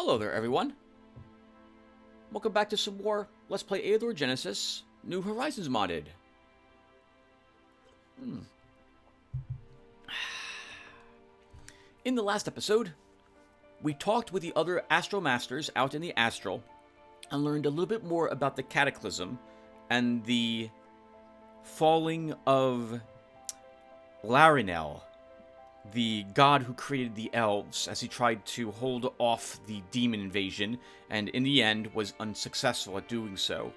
Hello there, everyone. Welcome back to some more Let's Play Eador Genesis New Horizons modded. In the last episode, we talked with the other Astral Masters out in the Astral and learned a little bit more about the Cataclysm and the falling of Larinel, the god who created the elves, as he tried to hold off the demon invasion, and in the end was unsuccessful at doing so.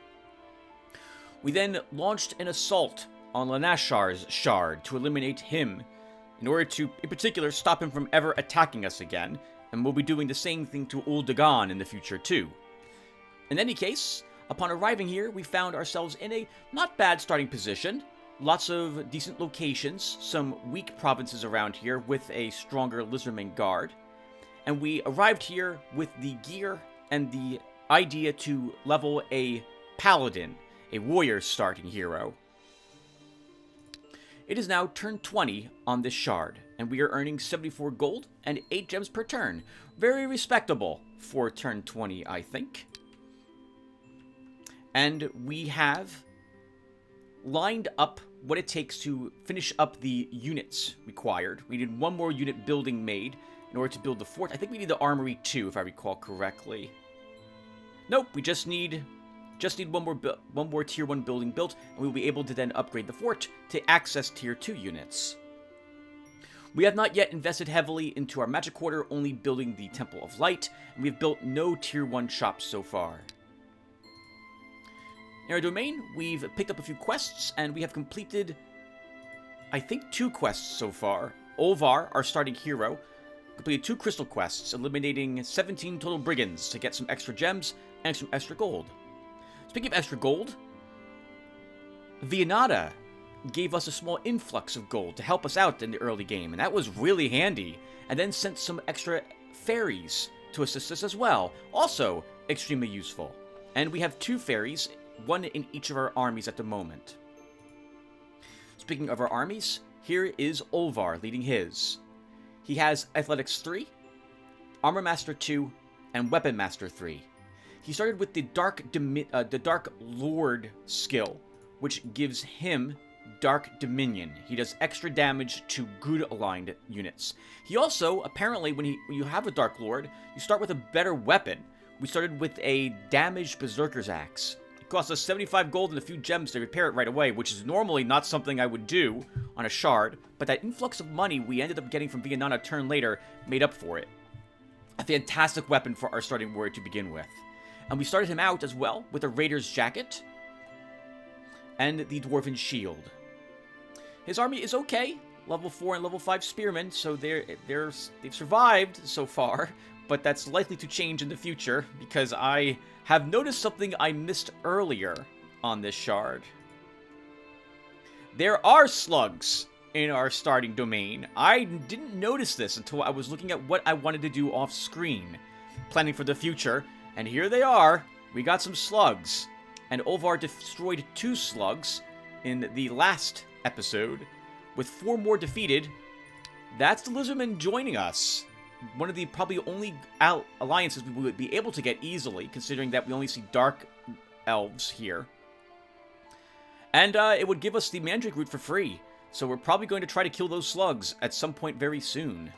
We then launched an assault on Lanashar's shard to eliminate him, in order to, in particular, stop him from ever attacking us again, and we'll be doing the same thing to Uldagan in the future too. In any case, upon arriving here, we found ourselves in a not bad starting position. Lots of decent locations, some weak provinces around here with a stronger Lizardman guard. And we arrived here with the gear and the idea to level a paladin, a warrior starting hero. It is now turn 20 on this shard, and we are earning 74 gold and 8 gems per turn. Very respectable for turn 20, I think. And we have lined up what it takes to finish up the units required. We need one more unit building made in order to build the fort. I think we need the armory too, if I recall correctly. Nope, we just need one more tier 1 building built, and we'll be able to then upgrade the fort to access tier 2 units. We have not yet invested heavily into our magic quarter, only building the Temple of Light, and we've built no tier 1 shops so far. In our domain, we've picked up a few quests, and we have completed, I think, 2 quests so far. Olvar, our starting hero, completed 2 crystal quests, eliminating 17 total brigands to get some extra gems and some extra gold. Speaking of extra gold, Vianata gave us a small influx of gold to help us out in the early game, and that was really handy, and then sent some extra fairies to assist us as well, also extremely useful. And we have 2 fairies, one in each of our armies at the moment. Speaking of our armies, here is Olvar leading his. He has Athletics 3, Armor Master 2, and Weapon Master 3. He started with the Dark Lord skill, which gives him Dark Dominion. He does extra damage to good aligned units. He also, apparently, when you have a Dark Lord, you start with a better weapon. We started with a damaged Berserker's Axe. It cost us 75 gold and a few gems to repair it right away, which is normally not something I would do on a shard, but that influx of money we ended up getting from Vianana a turn later made up for it. A fantastic weapon for our starting warrior to begin with. And we started him out as well with a Raider's Jacket and the Dwarven Shield. His army is okay, level 4 and level 5 spearmen, so they've survived so far, but that's likely to change in the future because I have noticed something I missed earlier on this shard. There are slugs in our starting domain. I didn't notice this until I was looking at what I wanted to do off screen, planning for the future. And here they are. We got some slugs. And Olvar destroyed 2 slugs in the last episode. With 4 more defeated, that's the Lizardmen joining us. One of the probably only alliances we would be able to get easily, considering that we only see dark elves here. And it would give us the Mandrake root for free. So we're probably going to try to kill those slugs at some point very soon.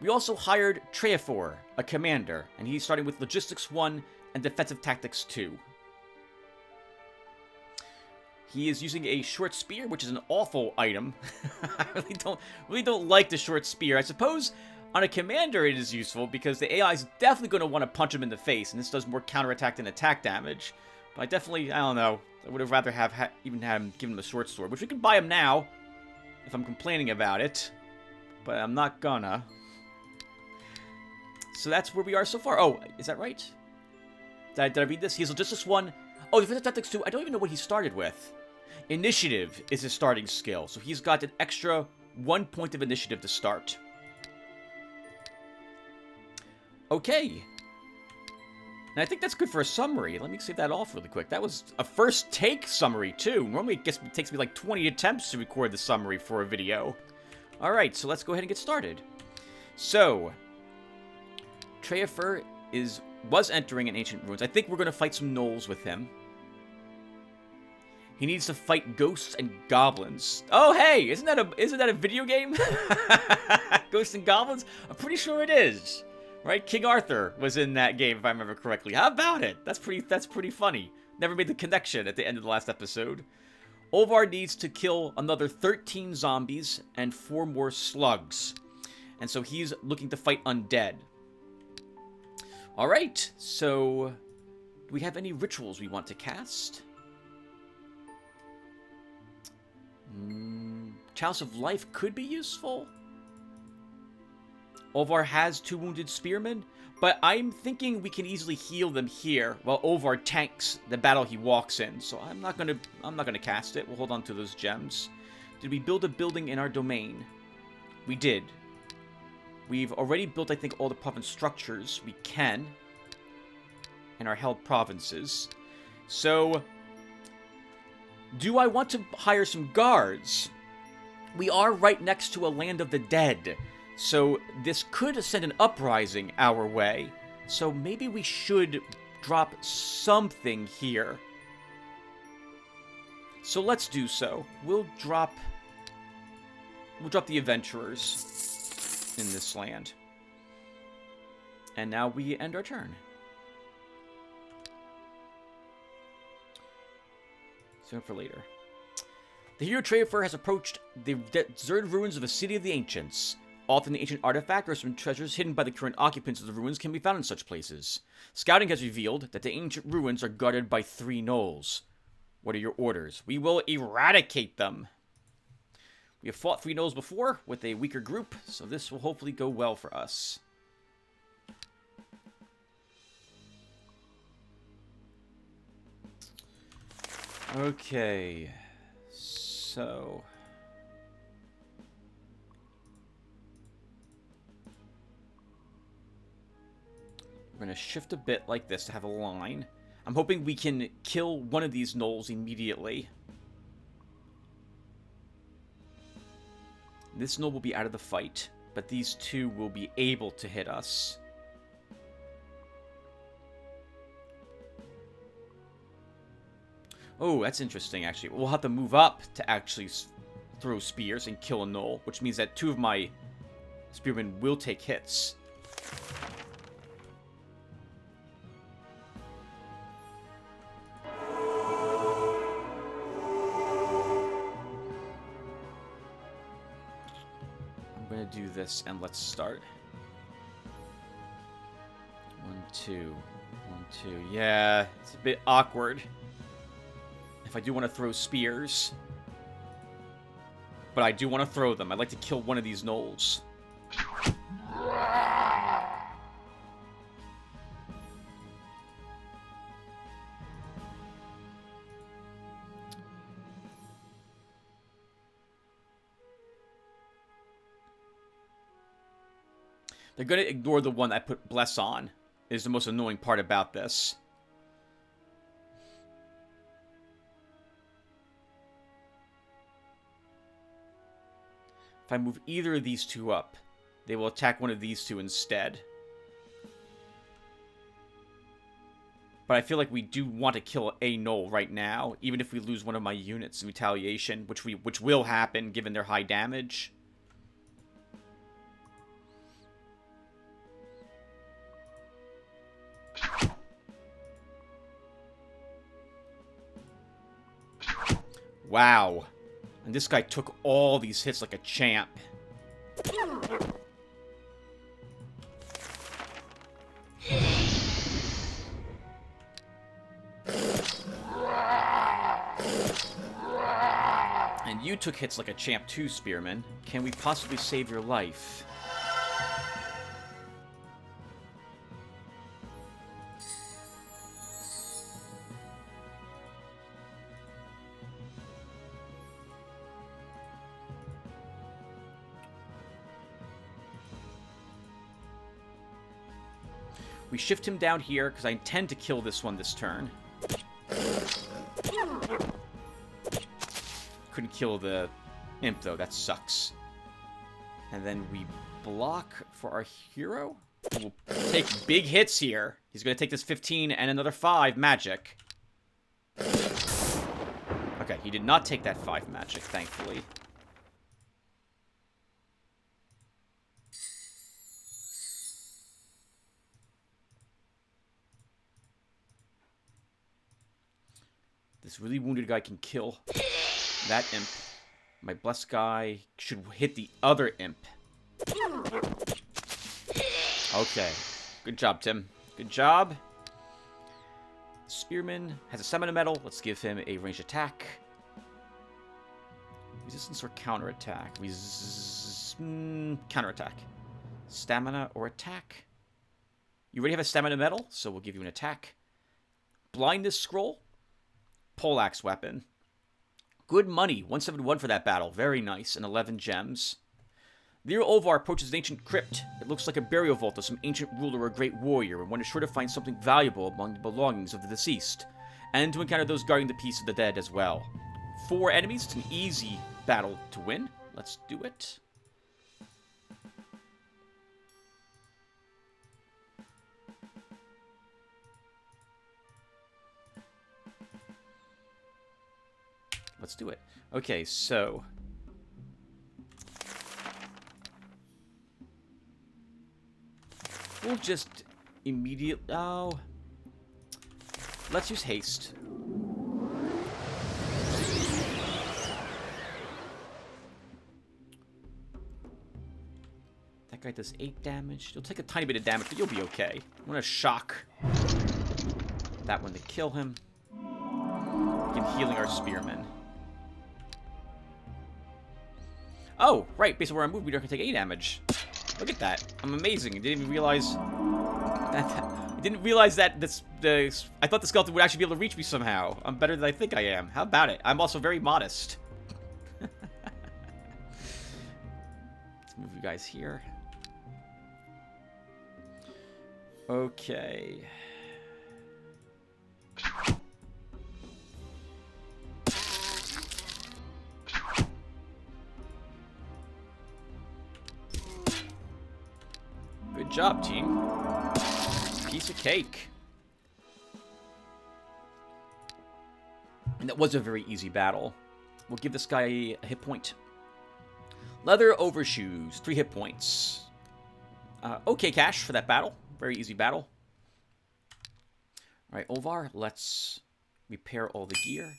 We also hired Treafor, a commander, and he's starting with Logistics 1 and Defensive Tactics 2. He is using a short spear, which is an awful item. I really don't like the short spear. I suppose on a commander it is useful because the AI is definitely going to want to punch him in the face, and this does more counterattack than attack damage. But I don't know. I would have rather even had him given him a short sword, which we can buy him now if I'm complaining about it, but I'm not gonna. So that's where we are so far. Oh, is that right? Did I read this? He's Logistics 1. Oh, Defensive Tactics 2. I don't even know what he started with. Initiative is his starting skill. So he's got an extra 1 point of initiative to start. Okay. And I think that's good for a summary. Let me save that off really quick. That was a first take summary, too. Normally it takes me like 20 attempts to record the summary for a video. Alright, so let's go ahead and get started. So, Treafer was entering an ancient ruins. I think we're going to fight some gnolls with him. He needs to fight ghosts and goblins. Oh, hey, isn't that a video game? Ghosts and goblins? I'm pretty sure it is. Right? King Arthur was in that game, if I remember correctly. How about it? That's pretty funny. Never made the connection at the end of the last episode. Olvar needs to kill another 13 zombies and 4 more slugs. And so he's looking to fight undead. Alright, so do we have any rituals we want to cast? Chalice of Life could be useful. Olvar has 2 wounded spearmen, but I'm thinking we can easily heal them here while Olvar tanks the battle he walks in. So I'm not gonna cast it. We'll hold on to those gems. Did we build a building in our domain? We did. We've already built, I think, all the province structures we can in our held provinces. So do I want to hire some guards? We are right next to a land of the dead, so this could send an uprising our way. So maybe we should drop something here. So let's do so. We'll drop the adventurers in this land. And now we end our turn. For later. The hero Treafer has approached the deserted ruins of a city of the ancients. Often the ancient artifact or some treasures hidden by the current occupants of the ruins can be found in such places. Scouting has revealed that the ancient ruins are guarded by 3 gnolls. What are your orders? We will eradicate them. We have fought 3 gnolls before with a weaker group, so this will hopefully go well for us. Okay, so we're going to shift a bit like this to have a line. I'm hoping we can kill one of these gnolls immediately. This gnoll will be out of the fight, but these 2 will be able to hit us. Oh, that's interesting, actually. We'll have to move up to actually throw spears and kill a gnoll, which means that 2 of my spearmen will take hits. I'm going to do this, and let's start. 1, 2. 1, 2. Yeah, it's a bit awkward. If I do want to throw spears. But I do want to throw them. I'd like to kill one of these gnolls. They're going to ignore the one I put Bless on. Is the most annoying part about this. If I move either of these 2 up, they will attack one of these 2 instead. But I feel like we do want to kill a gnoll right now, even if we lose one of my units in retaliation, which will happen given their high damage. Wow. And this guy took all these hits like a champ. And you took hits like a champ too, Spearman. Can we possibly save your life? We shift him down here, because I intend to kill this one this turn. Couldn't kill the imp, though. That sucks. And then we block for our hero. We'll take big hits here. He's going to take this 15 and another 5 magic. Okay, he did not take that 5 magic, thankfully. This really wounded guy can kill that imp. My blessed guy should hit the other imp. Okay. Good job, Tim. Good job. Spearman has a stamina medal. Let's give him a ranged attack. Resistance or counterattack? Counterattack. Stamina or attack? You already have a stamina medal, so we'll give you an attack. Blindness scroll. Poleaxe weapon. Good money. 171 for that battle. Very nice. And 11 gems. Lear Olvar approaches an ancient crypt. It looks like a burial vault of some ancient ruler or great warrior, and one is sure to find something valuable among the belongings of the deceased, and to encounter those guarding the peace of the dead as well. 4 enemies. It's an easy battle to win. Let's do it. Let's do it. Okay, so... we'll just immediately... oh. Let's use haste. That guy does 8 damage. You'll take a tiny bit of damage, but you'll be okay. I'm gonna shock that one to kill him. Begin healing our spearmen. Oh, right. Based on where I moved, we don't have to take 8 damage. Look at that. I'm amazing. I didn't even realize that this. I thought the skeleton would actually be able to reach me somehow. I'm better than I think I am. How about it? I'm also very modest. Let's move you guys here. Okay. Good job, team. Piece of cake. And that was a very easy battle. We'll give this guy a hit point. Leather overshoes, 3 hit points. Okay cash for that battle. Very easy battle. Alright, Olvar, let's repair all the gear.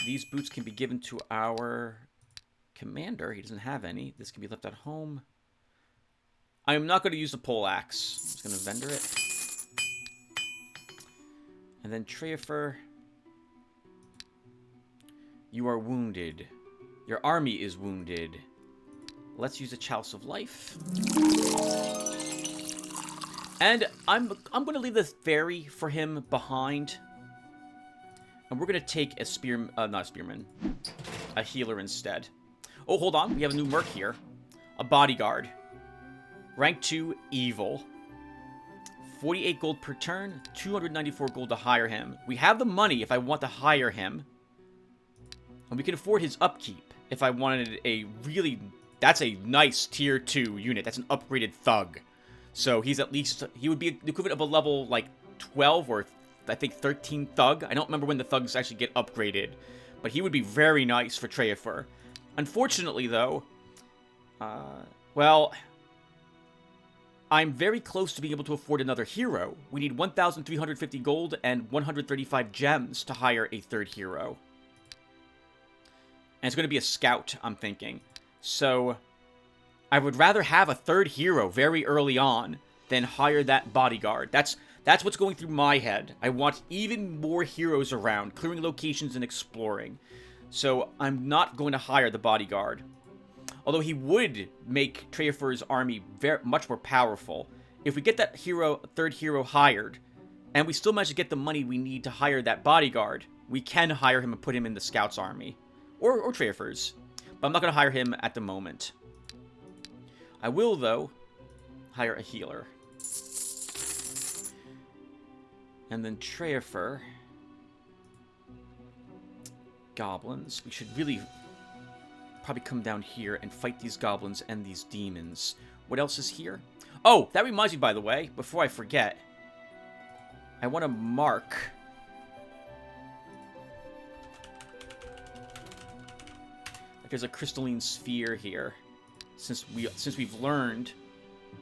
These boots can be given to our commander. He doesn't have any. This can be left at home. I am not going to use the poleaxe. I'm just going to vendor it. And then Treafer, you are wounded. Your army is wounded. Let's use a Chalice of Life. And I'm going to leave the fairy for him behind. And we're going to take a not a spearman, a healer instead. Oh, hold on. We have a new merc here. A bodyguard. Rank 2, evil. 48 gold per turn, 294 gold to hire him. We have the money if I want to hire him. And we can afford his upkeep if I wanted a really... that's a nice tier 2 unit. That's an upgraded thug. So he's at least... he would be the equivalent of a level, like, 12 or, I think, 13 thug. I don't remember when the thugs actually get upgraded. But he would be very nice for Treafer. Unfortunately, though... well... I'm very close to being able to afford another hero. We need 1,350 gold and 135 gems to hire a 3rd hero. And it's going to be a scout, I'm thinking. So, I would rather have a 3rd hero very early on than hire that bodyguard. That's what's going through my head. I want even more heroes around, clearing locations and exploring. So, I'm not going to hire the bodyguard. Although he would make Treafer's army much more powerful. If we get that hero, 3rd hero hired, and we still manage to get the money we need to hire that bodyguard, we can hire him and put him in the scout's army. Or Treafer's. But I'm not going to hire him at the moment. I will, though, hire a healer. And then Treafer. Goblins. We should really... probably come down here and fight these goblins and these demons. What else is here? Oh, that reminds me, by the way, before I forget, I want to mark... like there's a crystalline sphere here. Since we've learned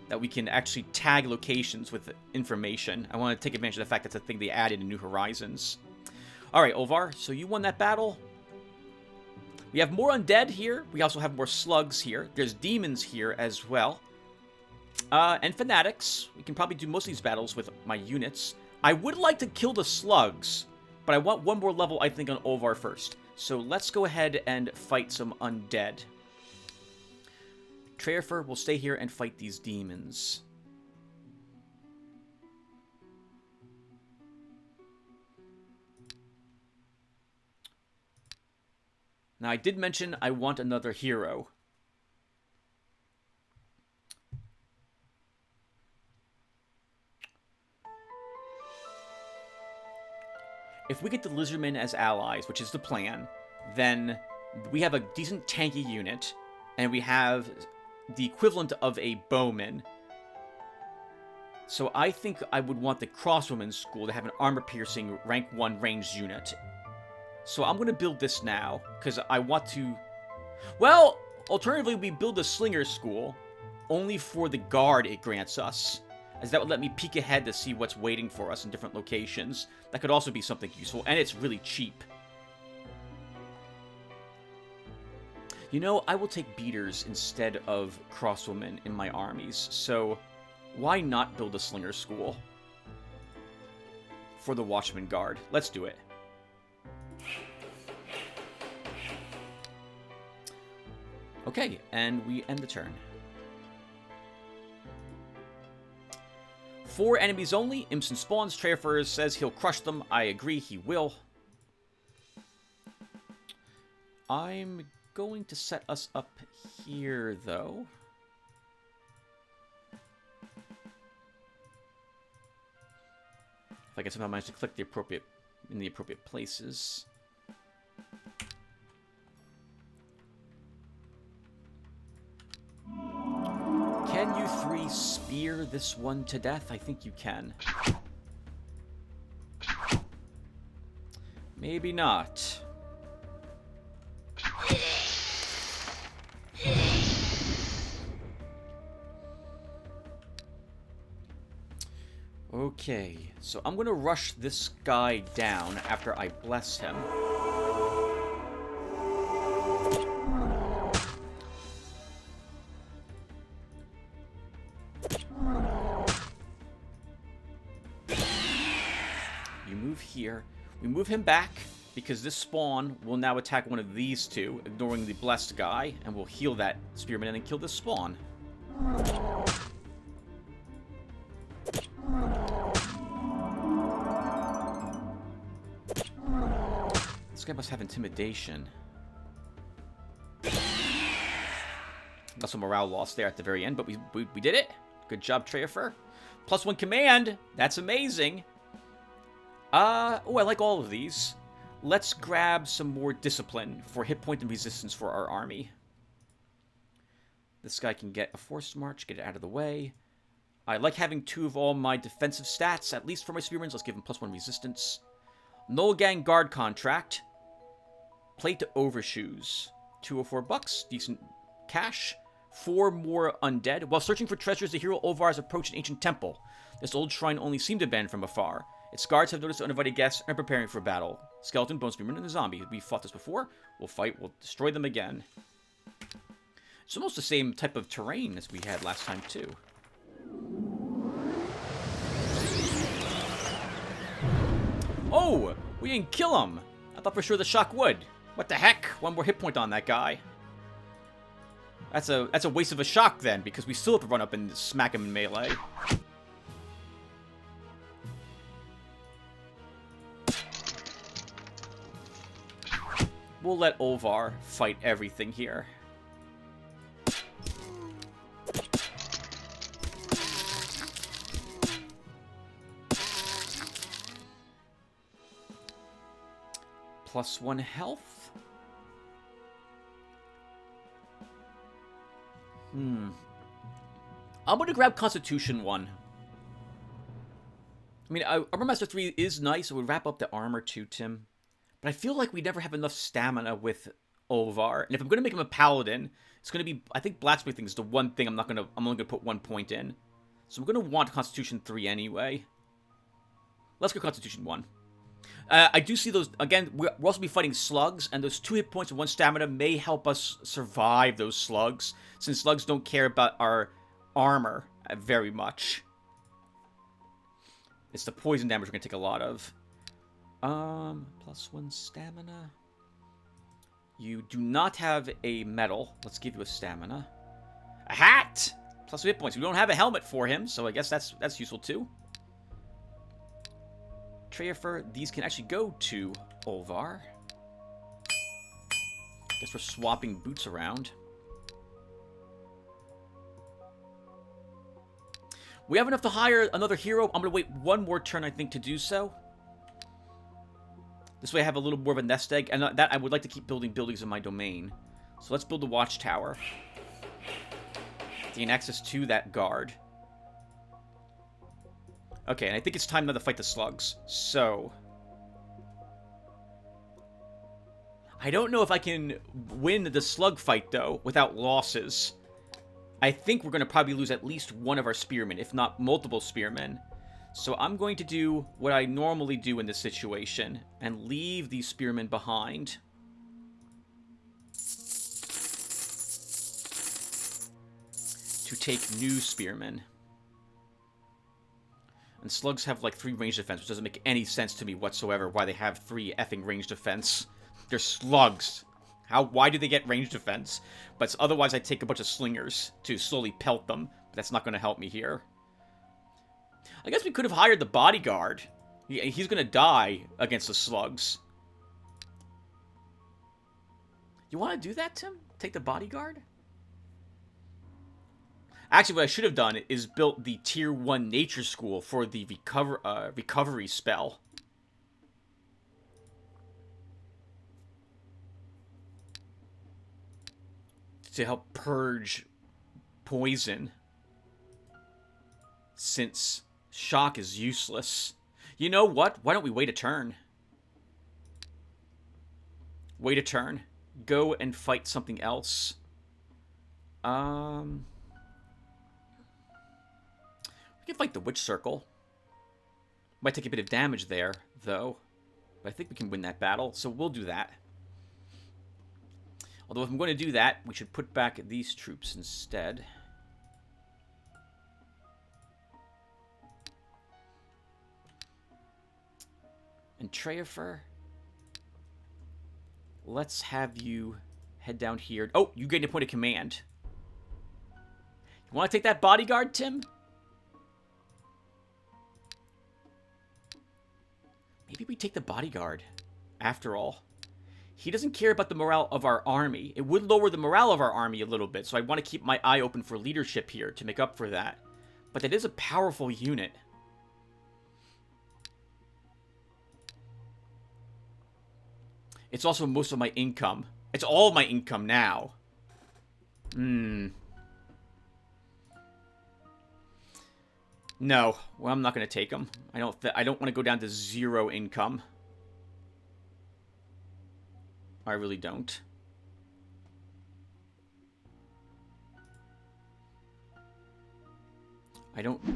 that we can actually tag locations with information, I want to take advantage of the fact that's a thing they added in New Horizons. Alright, Olvar, so you won that battle. We have more undead here. We also have more slugs here. There's demons here as well. And fanatics. We can probably do most of these battles with my units. I would like to kill the slugs, but I want one more level, I think, on Olvar first. So let's go ahead and fight some undead. Treorfer will stay here and fight these demons. Now, I did mention I want another hero. If we get the Lizardmen as allies, which is the plan, then we have a decent tanky unit, and we have the equivalent of a bowman. So I think I would want the Crossbowman School to have an armor-piercing rank 1 ranged unit. So I'm going to build this now, because I want to... Well, alternatively, we build the Slinger School, only for the guard it grants us, as that would let me peek ahead to see what's waiting for us in different locations. That could also be something useful, and it's really cheap. You know, I will take beaters instead of crossbowmen in my armies, so why not build a Slinger School for the Watchman Guard? Let's do it. Okay, and we end the turn. 4 enemies only. Imson spawns. Treorfer says he'll crush them. I agree, he will. I'm going to set us up here, though. If I can somehow manage to click in the appropriate places. Can you 3 spear this one to death? I think you can. Maybe not. Okay, so I'm gonna rush this guy down after I bless him. You move here. We move him back, because this spawn will now attack one of these two, ignoring the blessed guy, and we'll heal that spearman and then kill this spawn. This guy must have intimidation. Got some morale loss there at the very end, but we did it. Good job, Treorfer. +1 command. That's amazing. Oh, I like all of these. Let's grab some more discipline for hit point and resistance for our army. This guy can get a forced march, get it out of the way. I like having 2 of all my defensive stats, at least for my spearmen. Let's give him +1 resistance. Nullgang guard contract. Plate to overshoes. 204 bucks, decent cash. 4 more undead. While searching for treasures, the hero Olvar has approached an ancient temple. This old shrine only seemed abandoned from afar. Its guards have noticed uninvited guests and are preparing for battle. Skeleton, bone spearman, and a zombie. We fought this before. We'll fight. We'll destroy them again. It's almost the same type of terrain as we had last time, too. Oh! We didn't kill him! I thought for sure the shock would. What the heck? 1 more hit point on that guy. That's a waste of a shock, then, because we still have to run up and smack him in melee. We'll let Olvar fight everything here. +1 health. I'm going to grab Constitution 1. I mean, Armor Master 3 is nice. It would wrap up the armor too, Tim. But I feel like we never have enough stamina with Olvar. And if I'm going to make him a paladin, it's going to be... I think blacksmithing is the one thing I'm only going to put 1 point in. So I'm going to want Constitution 3 anyway. Let's go Constitution 1. I do see those... Again, we'll also be fighting slugs. And those 2 hit points and 1 stamina may help us survive those slugs. Since slugs don't care about our armor very much. It's the poison damage we're going to take a lot of. +1 stamina. You do not have a medal. Let's give you a stamina. A hat! +2 hit points. We don't have a helmet for him, so I guess that's useful too. Treyafer, these can actually go to Olvar. Guess we're swapping boots around. We have enough to hire another hero. I'm going to wait 1 more turn, I think, to do so. This way I have a little more of a nest egg. And that I would like to keep building buildings in my domain. So let's build the watchtower. Gain access to that guard. Okay, and I think it's time now to fight the slugs. So... I don't know if I can win the slug fight, though, without losses. I think we're going to probably lose at least 1 of our spearmen, if not multiple spearmen. So I'm going to do what I normally do in this situation, and leave these spearmen behind. To take new spearmen. And slugs have like 3 range defense, which doesn't make any sense to me whatsoever why they have 3 effing range defense. They're slugs. Why do they get range defense? But otherwise I'd take a bunch of slingers to slowly pelt them. But that's not going to help me here. I guess we could have hired the bodyguard. He's going to die against the slugs. You want to do that, Tim? Take the bodyguard? Actually, what I should have done is built the Tier 1 Nature School for the recovery spell. To help purge poison. Since shock is useless. You know what? Why don't we wait a turn? Wait a turn. Go and fight something else. We can fight the Witch Circle. Might take a bit of damage there, though. But I think we can win that battle, so we'll do that. Although if I'm going to do that, we should put back these troops instead. And Treyafer, let's have you head down here. Oh, you gained a point of command. You want to take that bodyguard, Tim? Maybe we take the bodyguard, after all. He doesn't care about the morale of our army. It would lower the morale of our army a little bit, so I want to keep my eye open for leadership here to make up for that. But that is a powerful unit. It's also most of my income. It's all my income now. No, well, I'm not going to take them. I don't want to go down to 0 income. I really don't.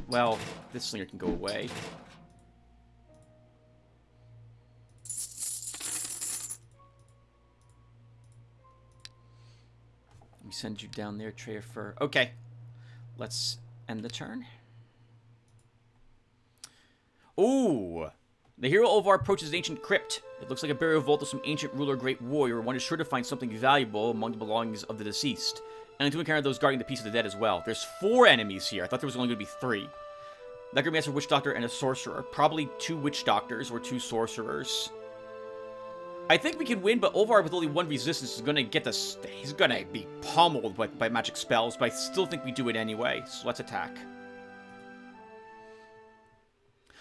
Well, this slinger can go away. Let me send you down there, Treyafer. Okay. Let's end the turn. Ooh! The hero Olvar approaches the ancient crypt. It looks like a burial vault of some ancient ruler, great warrior. One is sure to find something valuable among the belongings of the deceased. And to encounter those guarding the peace of the dead as well. There's 4 enemies here. I thought there was only going to be 3. Necromancer, Witch Doctor, and a Sorcerer. Probably 2 Witch Doctors or 2 Sorcerers. I think we can win, but Olvar with only 1 resistance is going to get us... He's going to be pummeled by magic spells, but I still think we do it anyway. So let's attack.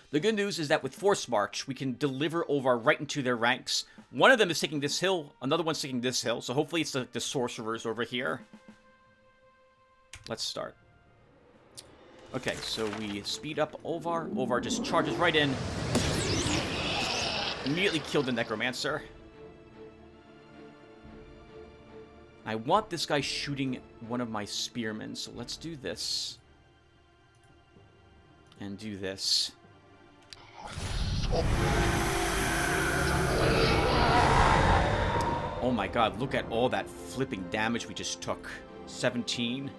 The good news is that with Force March, we can deliver Olvar right into their ranks. One of them is taking this hill, another one's taking this hill, so hopefully it's the Sorcerers over here. Let's start. Okay, so we speed up Olvar. Olvar just charges right in. Immediately killed the Necromancer. I want this guy shooting one of my spearmen, so let's do this. And do this. Oh my god, look at all that flipping damage we just took. 17.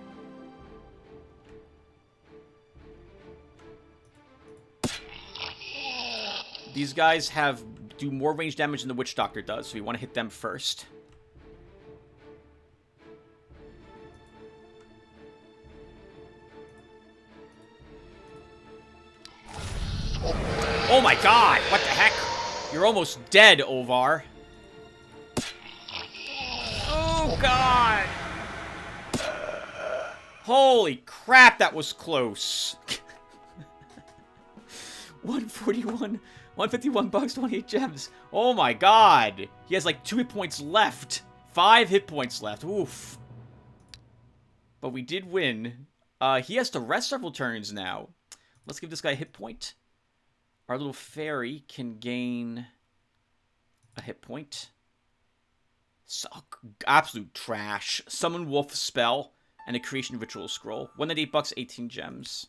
These guys do more range damage than the Witch Doctor does, so we want to hit them first. Oh my god! What the heck? You're almost dead, Olvar. Oh god! Holy crap, that was close. 141, 151 bucks, 28 gems. Oh my god. He has like 2 hit points left. 5 hit points left. Oof. But we did win. He has to rest several turns now. Let's give this guy a hit point. Our little fairy can gain a hit point. Absolute trash. Summon Wolf spell and a creation ritual scroll. 198 bucks, 18 gems.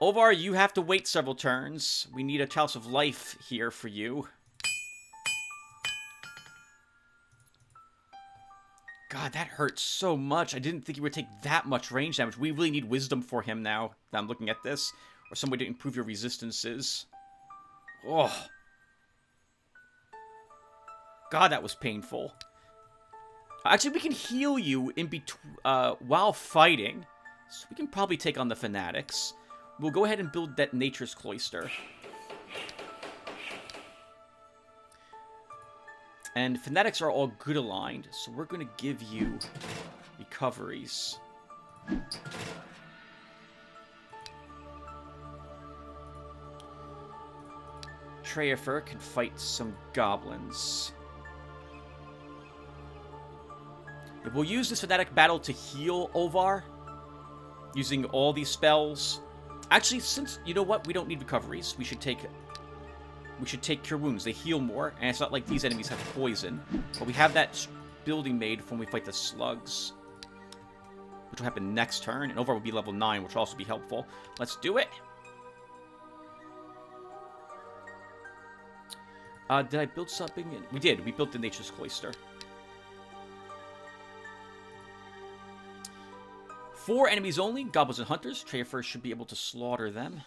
Olvar, you have to wait several turns. We need a Chalice of Life here for you. God, that hurts so much. I didn't think he would take that much range damage. We really need wisdom for him now that I'm looking at this. Or some way to improve your resistances. Oh. God, that was painful. Actually, we can heal you in between while fighting. So we can probably take on the Fanatics. We'll go ahead and build that Nature's Cloister. And Fanatics are all good aligned, so we're going to give you recoveries. Treyafer can fight some goblins. We'll use this Fanatic battle to heal Olvar. Using all these spells. Actually, since, you know what? We don't need recoveries. We should take Cure Wounds. They heal more, and it's not like these enemies have poison. But we have that building made when we fight the slugs. Which will happen next turn, and Olvar will be level 9, which will also be helpful. Let's do it! Did I build something? We did. We built the Nature's Cloister. 4 enemies only. Goblins and Hunters. Treyafer should be able to slaughter them.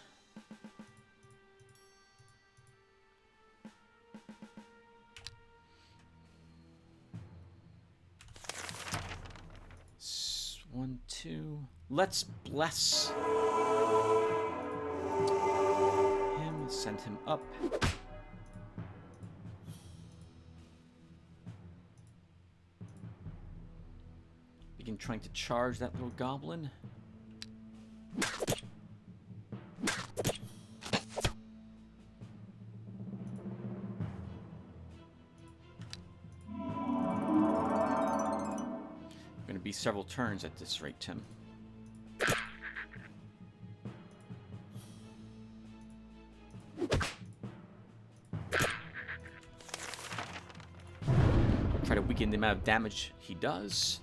One, two. Let's bless him. Send him up. Begin trying to charge that little goblin. Going to be several turns at this rate, Tim. Try to weaken the amount of damage he does.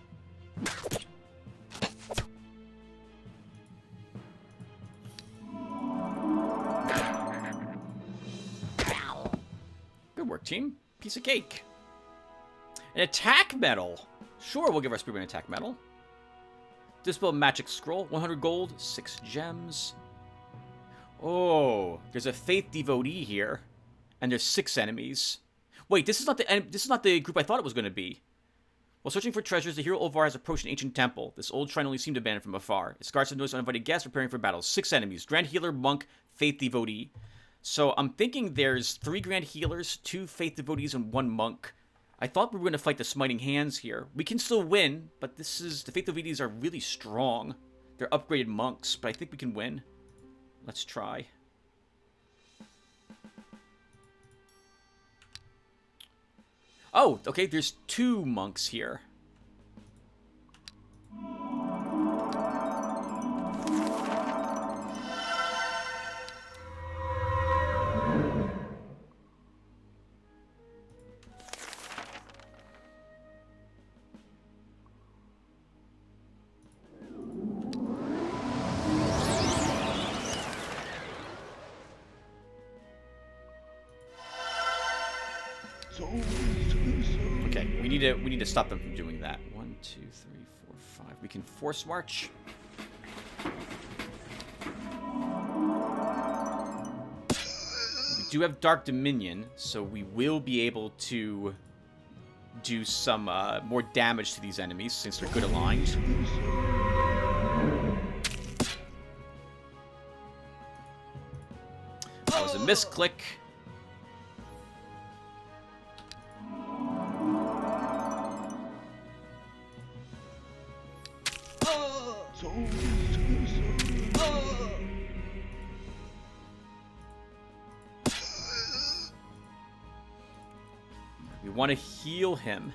Good work, team. Piece of cake. An attack medal. Sure, we'll give our spearman an attack medal. Dispel magic scroll. 100 gold, 6 gems. Oh, there's a faith devotee here, and there's 6 enemies. Wait, this is not the group I thought it was going to be. While searching for treasures, the hero Olvar has approached an ancient temple. This old shrine only seemed abandoned from afar. Its guards have noticed uninvited guests preparing for battle. 6 enemies. Grand Healer, Monk, Faith Devotee. So I'm thinking there's 3 Grand Healers, 2 Faith Devotees, and 1 Monk. I thought we were going to fight the Smiting Hands here. We can still win, but the Faith Devotees are really strong. They're upgraded monks, but I think we can win. Let's try. Oh, okay, there's 2 monks here. need to stop them from doing that. 1, 2, 3, 4, 5. We can force march. We do have Dark Dominion, so we will be able to do some more damage to these enemies since they're good aligned. That was a misclick. We want to heal him.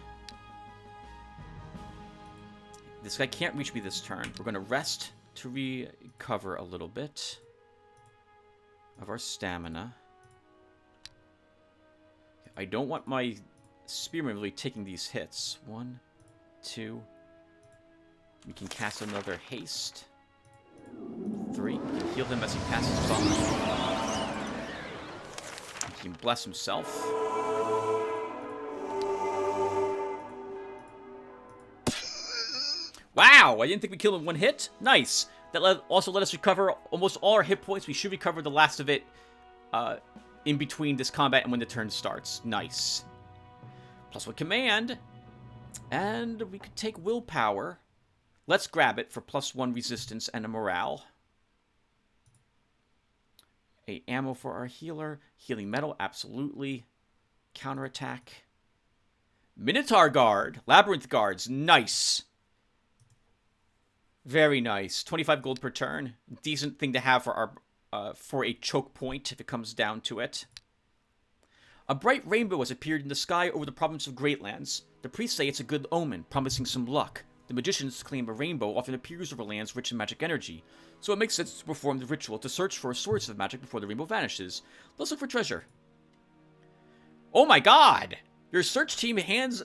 This guy can't reach me this turn. We're going to rest to recover a little bit of our stamina. I don't want my spearman really taking these hits. 1, 2. We can cast another haste. 3. We can heal him as he passes by. He can bless himself. Wow! I didn't think we killed him in one hit. Nice. That also let us recover almost all our hit points. We should recover the last of it in between this combat and when the turn starts. Nice. +1 command. And we could take willpower. Let's grab it for +1 resistance and a morale. A ammo for our healer. Healing metal, absolutely. Counterattack. Minotaur Guard. Labyrinth Guards, nice. Very nice. 25 gold per turn. Decent thing to have for our for a choke point if it comes down to it. A bright rainbow has appeared in the sky over the province of Greatlands. The priests say it's a good omen, promising some luck. The magicians claim a rainbow often appears over lands rich in magic energy, so it makes sense to perform the ritual to search for a source of magic before the rainbow vanishes. Let's look for treasure. Oh my god! Your search team heads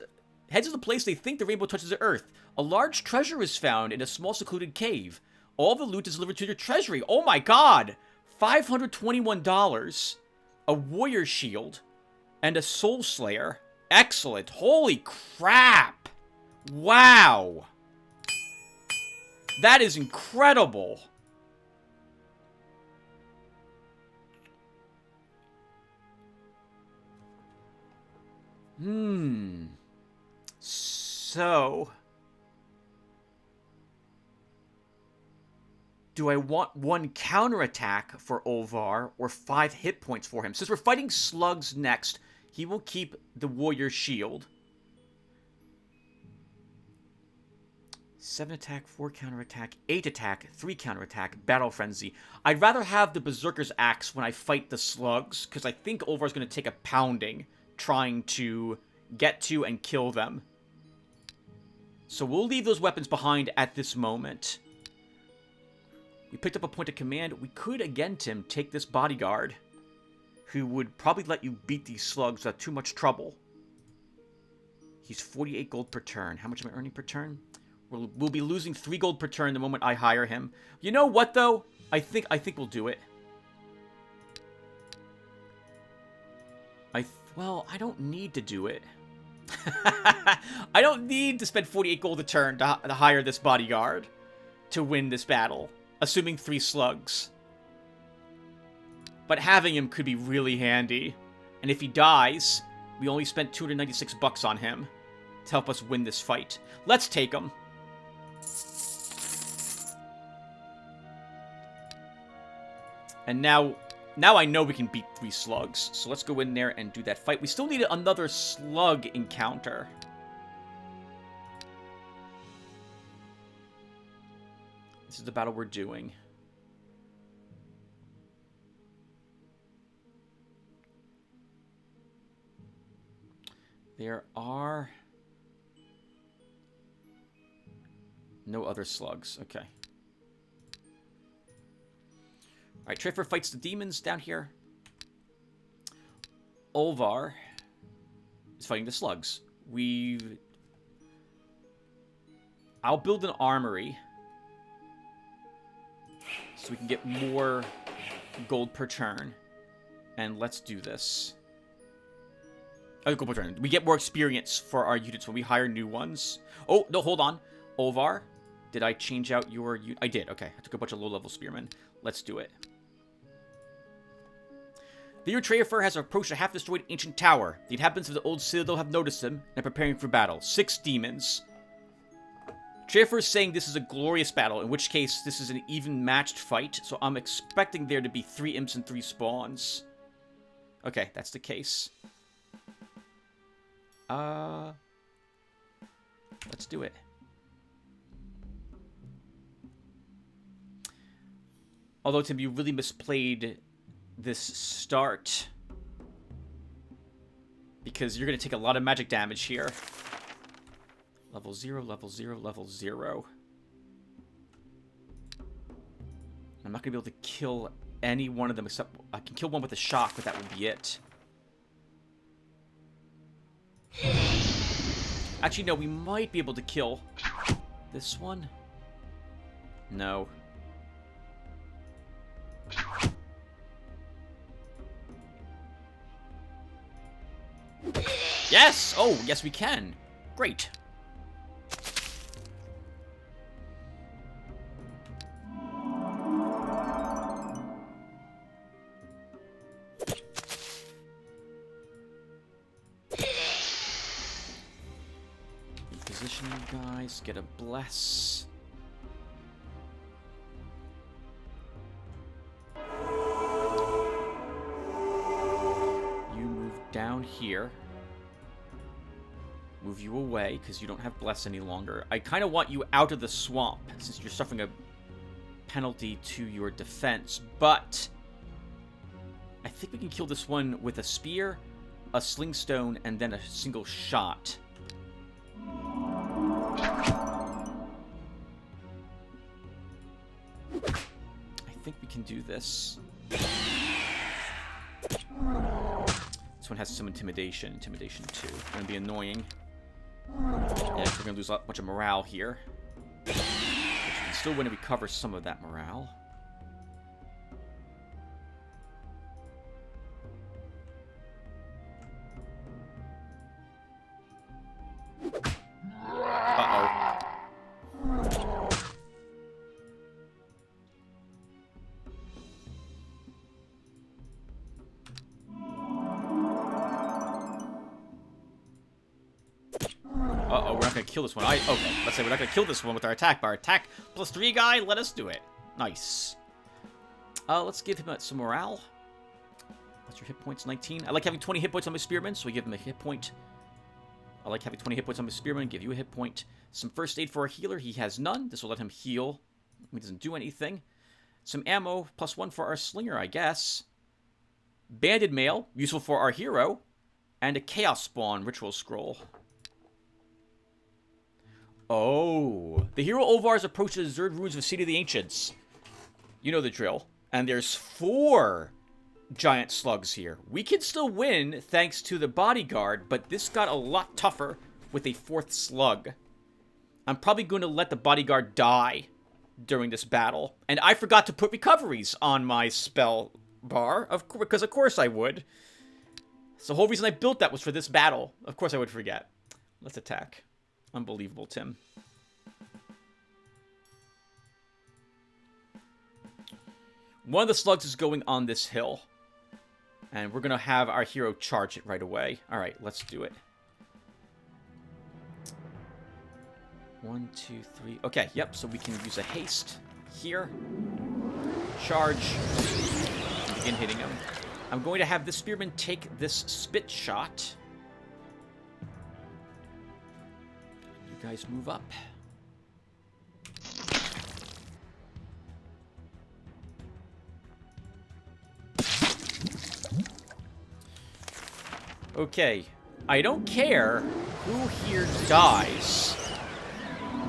to the place they think the rainbow touches the earth. A large treasure is found in a small secluded cave. All the loot is delivered to your treasury. Oh my god! $521. A warrior shield. And a soul slayer. Excellent. Holy crap! Wow! That is incredible. So, do I want 1 counterattack for Olvar or 5 hit points for him? Since we're fighting slugs next, he will keep the warrior shield. 7 attack, 4 counterattack, 8 attack, 3 counterattack, battle frenzy. I'd rather have the berserker's axe when I fight the slugs, because I think Olvar's going to take a pounding trying to get to and kill them. So we'll leave those weapons behind at this moment. We picked up a point of command. We could, again, Tim, take this bodyguard, who would probably let you beat these slugs without too much trouble. He's 48 gold per turn. How much am I earning per turn? We'll be losing 3 gold per turn the moment I hire him. You know what, though? I think we'll do it. Well, I don't need to do it. I don't need to spend 48 gold a turn to hire this bodyguard to win this battle, assuming 3 slugs. But having him could be really handy. And if he dies, we only spent 296 bucks on him to help us win this fight. Let's take him. And now I know we can beat 3 slugs. So let's go in there and do that fight. We still need another slug encounter. This is the battle we're doing. There are no other slugs. Okay. Alright, Trifer fights the demons down here. Olvar is fighting the slugs. I'll build an armory so we can get more gold per turn. And let's do this. Oh, go turn. We get more experience for our units when we hire new ones. Oh, no, hold on. Olvar, did I change out your... I did, okay. I took a bunch of low-level spearmen. Let's do it. The Eador has approached a half-destroyed ancient tower. The inhabitants of the old citadel have noticed him and are preparing for battle. 6 demons. Treyafer is saying this is a glorious battle, in which case this is an even-matched fight, so I'm expecting there to be 3 imps and 3 spawns. Okay, that's the case. Let's do it. Although, Tim, you really misplayed this start, because you're going to take a lot of magic damage here. Level 0, level 0, level 0. I'm not going to be able to kill any one of them except... I can kill one with a shock, but that would be it. Actually, no, we might be able to kill this one. No. Yes! Oh, yes we can. Great. Reposition you guys. Get a bless. You move down here. Move you away, because you don't have bless any longer. I kind of want you out of the swamp, since you're suffering a penalty to your defense. But I think we can kill this one with a spear, a sling stone, and then a single shot. I think we can do this. This one has some intimidation. Intimidation 2. It's going to be annoying. Yeah, we're going to lose a bunch of morale here. But you can still win and recover some of that morale. Uh-oh. Uh-oh, we're not going to kill this one. Okay, let's say we're not going to kill this one with our attack bar. Attack plus 3 guy, let us do it. Nice. Let's give him some morale. What's your hit points? 19. I like having 20 hit points on my spearman, so we give him a hit point. I like having 20 hit points on my spearman, give you a hit point. Some first aid for our healer, he has none. This will let him heal. He doesn't do anything. Some ammo, plus 1 for our slinger, I guess. Banded mail, useful for our hero. And a chaos spawn ritual scroll. Oh. The hero Olvar's approach to the Zerd ruins of the City of the Ancients. You know the drill. And there's 4 giant slugs here. We can still win thanks to the bodyguard, but this got a lot tougher with a 4th slug. I'm probably going to let the bodyguard die during this battle. And I forgot to put recoveries on my spell bar, because of course I would. So the whole reason I built that was for this battle. Of course I would forget. Let's attack. Unbelievable, Tim. One of the slugs is going on this hill. And we're going to have our hero charge it right away. Alright, let's do it. 1, 2, 3. Okay, yep, so we can use a haste here. Charge. Begin hitting him. I'm going to have this spearman take this spit shot. You guys move up. Okay, I don't care who here dies.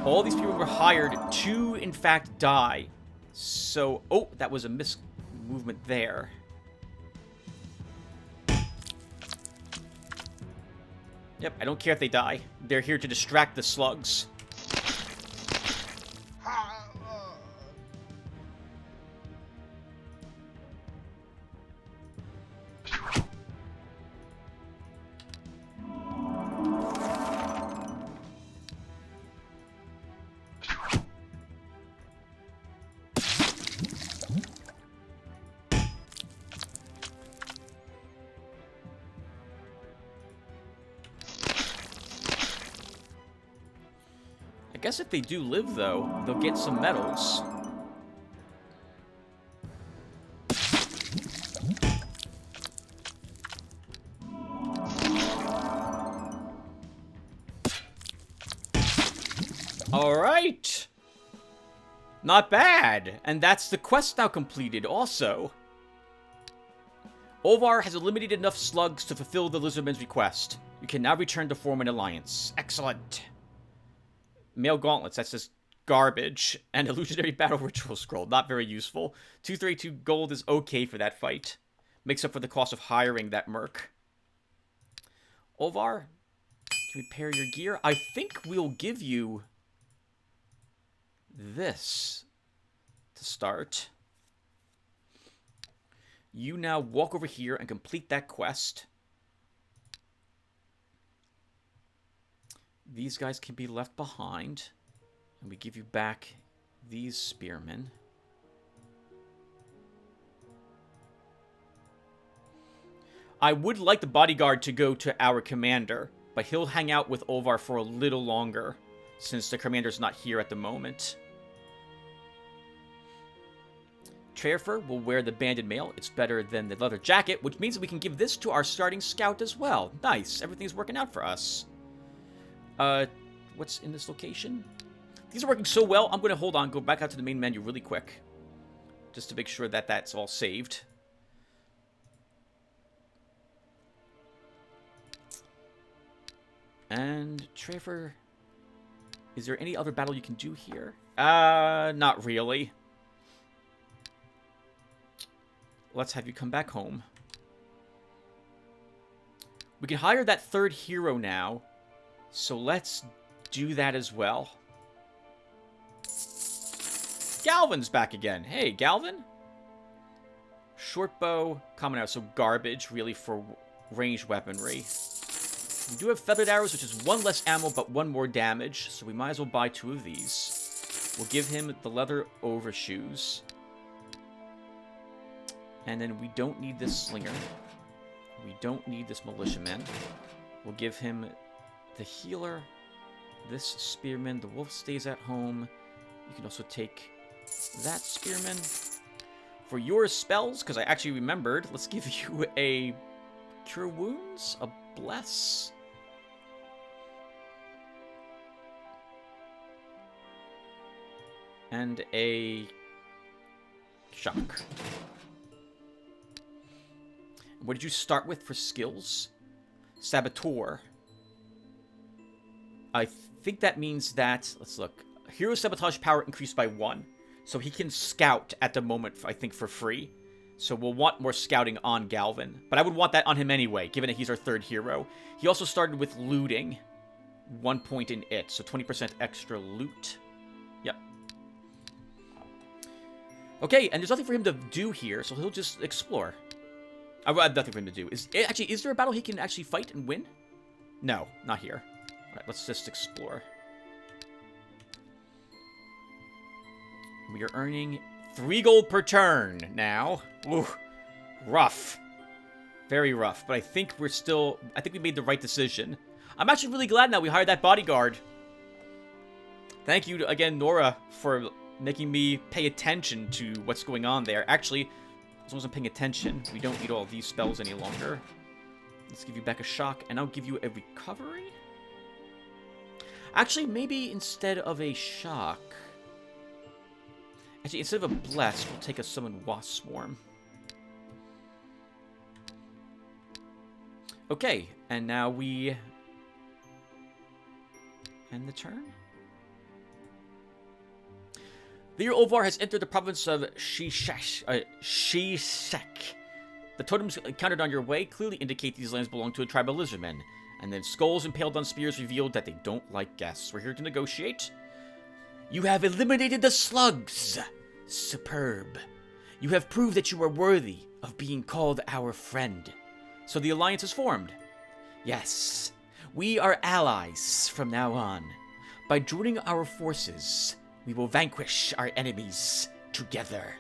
All these people were hired to, in fact, die. So, oh, that was a movement there. Yep, I don't care if they die. They're here to distract the slugs. guess if they do live, though, they'll get some medals. Alright! Not bad! And that's the quest now completed, also. Ovar has eliminated enough slugs to fulfill the Lizardman's request. You can now return to form an alliance. Excellent. Male gauntlets, that's just garbage. And illusionary battle ritual scroll, not very useful. 232 gold is okay for that fight. Makes up for the cost of hiring that merc. Ovar, can repair your gear? I think we'll give you this to start. You now walk over here and complete that quest. These guys can be left behind. And we give you back these spearmen. I would like the bodyguard to go to our commander, but he'll hang out with Ovar for a little longer, since the commander's not here at the moment. Trefer will wear the banded mail. It's better than the leather jacket, which means that we can give this to our starting scout as well. Nice. Everything's working out for us. What's in this location? These are working so well, I'm going to hold on, go back out to the main menu really quick. Just to make sure that that's all saved. And Trefer, is there any other battle you can do here? Not really. Let's have you come back home. We can hire that third hero now. So let's do that as well. Galvin's back again. Hey, Galvin. Short bow, common arrow, so garbage really for ranged weaponry. We do have feathered arrows, which is one less ammo but one more damage. So we might as well buy 2 of these. We'll give him the leather overshoes. And then we don't need this slinger. We don't need this militiaman. We'll give him the healer, this spearman. The wolf stays at home. You can also take that spearman. For your spells, because I actually remembered, let's give you a cure wounds, a bless. And a shock. What did you start with for skills? Saboteur. I think that means that, let's look. Hero sabotage power increased by 1. So he can scout at the moment, I think, for free. So we'll want more scouting on Galvin. But I would want that on him anyway, given that he's our third hero. He also started with looting. 1 point in it, so 20% extra loot. Yep. Okay, and there's nothing for him to do here, so he'll just explore. I have nothing for him to do. Is there a battle he can actually fight and win? No, not here. Alright, let's just explore. We are earning 3 gold per turn now. Ooh, rough. Very rough, but I think we made the right decision. I'm actually really glad now we hired that bodyguard. Thank you again, Nora, for making me pay attention to what's going on there. Actually, as long as I'm paying attention, we don't need all these spells any longer. Let's give you back a shock, and I'll give you a recovery. Actually, maybe instead of a shock... Actually, instead of a bless, we'll take a summon wasp swarm. Okay, and now we... end the turn? The year Ovar has entered the province of Shishak. The totems encountered on your way clearly indicate these lands belong to a tribe of lizardmen, and then skulls impaled on spears revealed that they don't like guests. We're here to negotiate. You have eliminated the slugs! Superb. You have proved that you are worthy of being called our friend. So the alliance is formed. Yes, we are allies from now on. By joining our forces, we will vanquish our enemies together.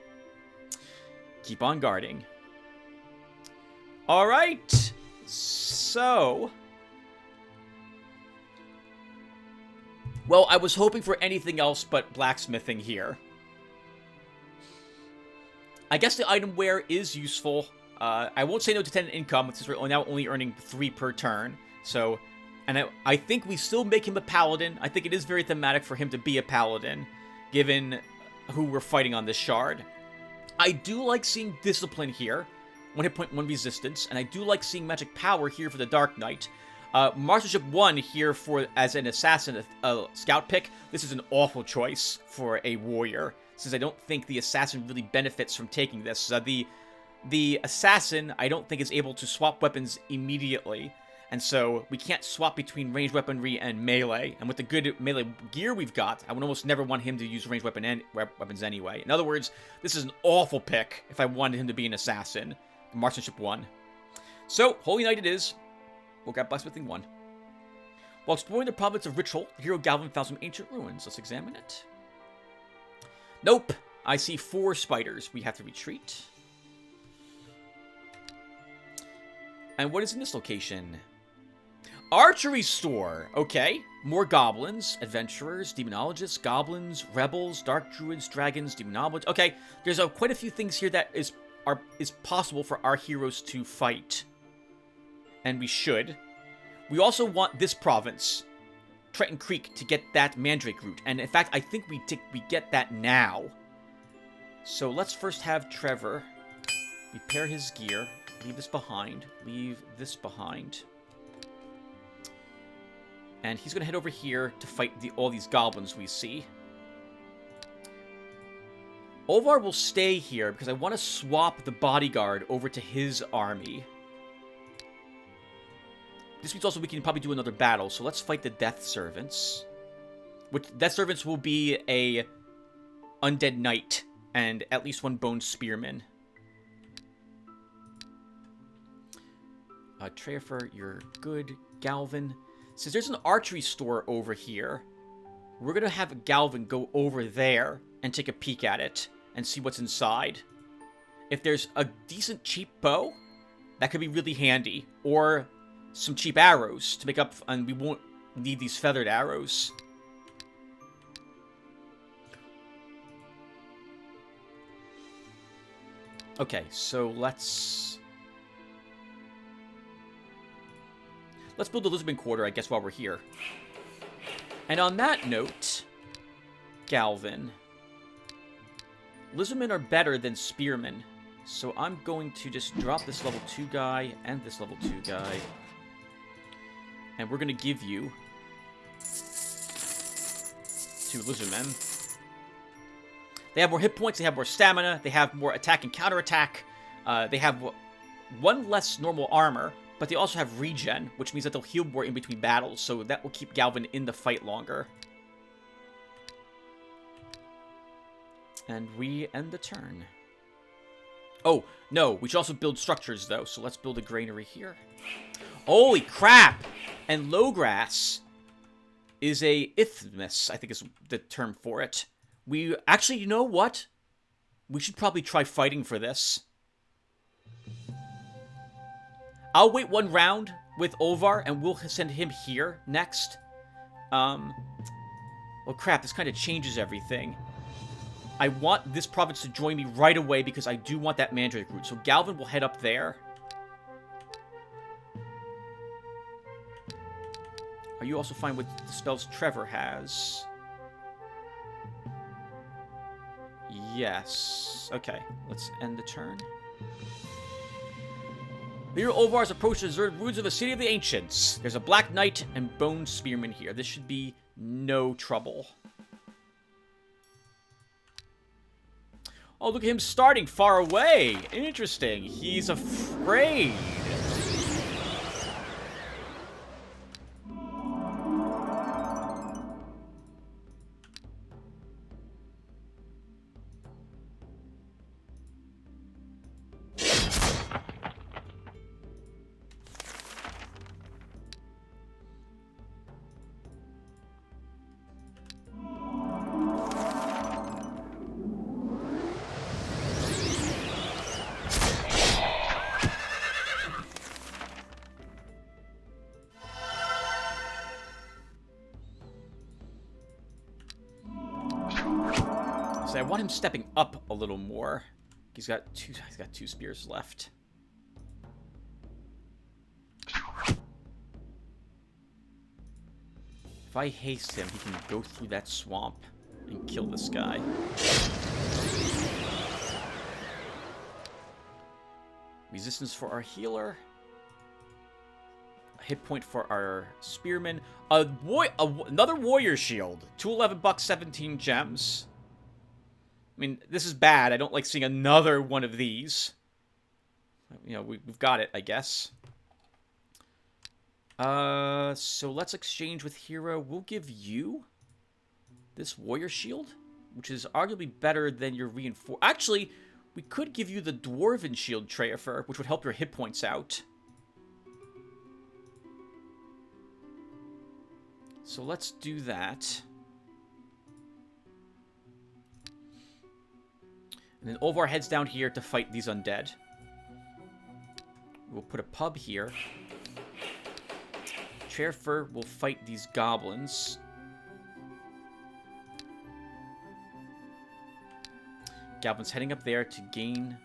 Keep on guarding. Well, I was hoping for anything else but blacksmithing here. I guess the item wear is useful. I won't say no to 10 income, since we're now only earning 3 per turn. So, and I think we still make him a paladin. I think it is very thematic for him to be a paladin, given who we're fighting on this shard. I do like seeing discipline here, 1 hit point, 1 resistance, and I do like seeing magic power here for the Dark Knight. Marksmanship 1 here as an assassin, a scout pick. This is an awful choice for a warrior, since I don't think the assassin really benefits from taking this. The assassin, I don't think, is able to swap weapons immediately, and so we can't swap between ranged weaponry and melee. And with the good melee gear we've got, I would almost never want him to use ranged weapons anyway. In other words, this is an awful pick if I wanted him to be an assassin. Marksmanship 1. So, Holy Knight it is. We'll grab Blacksmithing 1. While exploring the province of Ritual, the hero Galvin found some ancient ruins. Let's examine it. Nope. I see 4 spiders. We have to retreat. And what is in this location? Archery store. Okay. More goblins, adventurers, demonologists, goblins, rebels, dark druids, dragons, demonologists. Okay. There's quite a few things here that is possible for our heroes to fight. And we should. We also want this province, Trenton Creek, to get that mandrake root. And in fact, I think we get that now. So let's first have Trevor repair his gear. Leave this behind. Leave this behind. And he's going to head over here to fight all these goblins we see. Olvar will stay here because I want to swap the bodyguard over to his army. This means also we can probably do another battle, so let's fight the Death Servants. Death Servants will be a Undead Knight and at least 1 Bone Spearman. Trefer, you're good. Galvin. Since there's an archery store over here, we're going to have Galvin go over there and take a peek at it and see what's inside. If there's a decent cheap bow, that could be really handy. Or some cheap arrows to make up, and we won't need these feathered arrows. Okay, so let's build the Lisbon Quarter, I guess, while we're here. And on that note, Galvin, Lizardmen are better than Spearmen, so I'm going to just drop this level 2 guy and this level 2 guy. And we're going to give you 2 Lizardmen. They have more hit points, they have more stamina, they have more attack and counterattack. They have 1 less normal armor, but they also have regen, which means that they'll heal more in between battles, so that will keep Galvin in the fight longer. And we end the turn. Oh, no, we should also build structures, though, so let's build a granary here. Holy crap! And Lowgrass is a Isthmus, I think is the term for it. We actually, you know what? We should probably try fighting for this. I'll wait 1 round with Olvar, and we'll send him here next. Well, crap, this kind of changes everything. I want this province to join me right away because I do want that mandrake root. So Galvin will head up there. Are you also fine with the spells Trevor has? Yes. Okay, let's end the turn. Leader Olvar has approached the deserted ruins of the City of the Ancients. There's a Black Knight and Bone Spearman here. This should be no trouble. Oh, look at him starting far away. Interesting. He's afraid. So I want him stepping up a little more. He's got two spears left. If I haste him, he can go through that swamp and kill this guy. Resistance for our healer. A hit point for our spearman. Another warrior shield. 211 bucks, 17 gems. I mean, this is bad. I don't like seeing another one of these. You know, we've got it, I guess. So let's exchange with hero. We'll give you this warrior shield, which is arguably better than your reinforce. Actually, we could give you the dwarven shield, Treafer, which would help your hit points out. So let's do that. And then Olvar heads down here to fight these undead. We'll put a pub here. Treafer will fight these goblins. Goblins heading up there to gain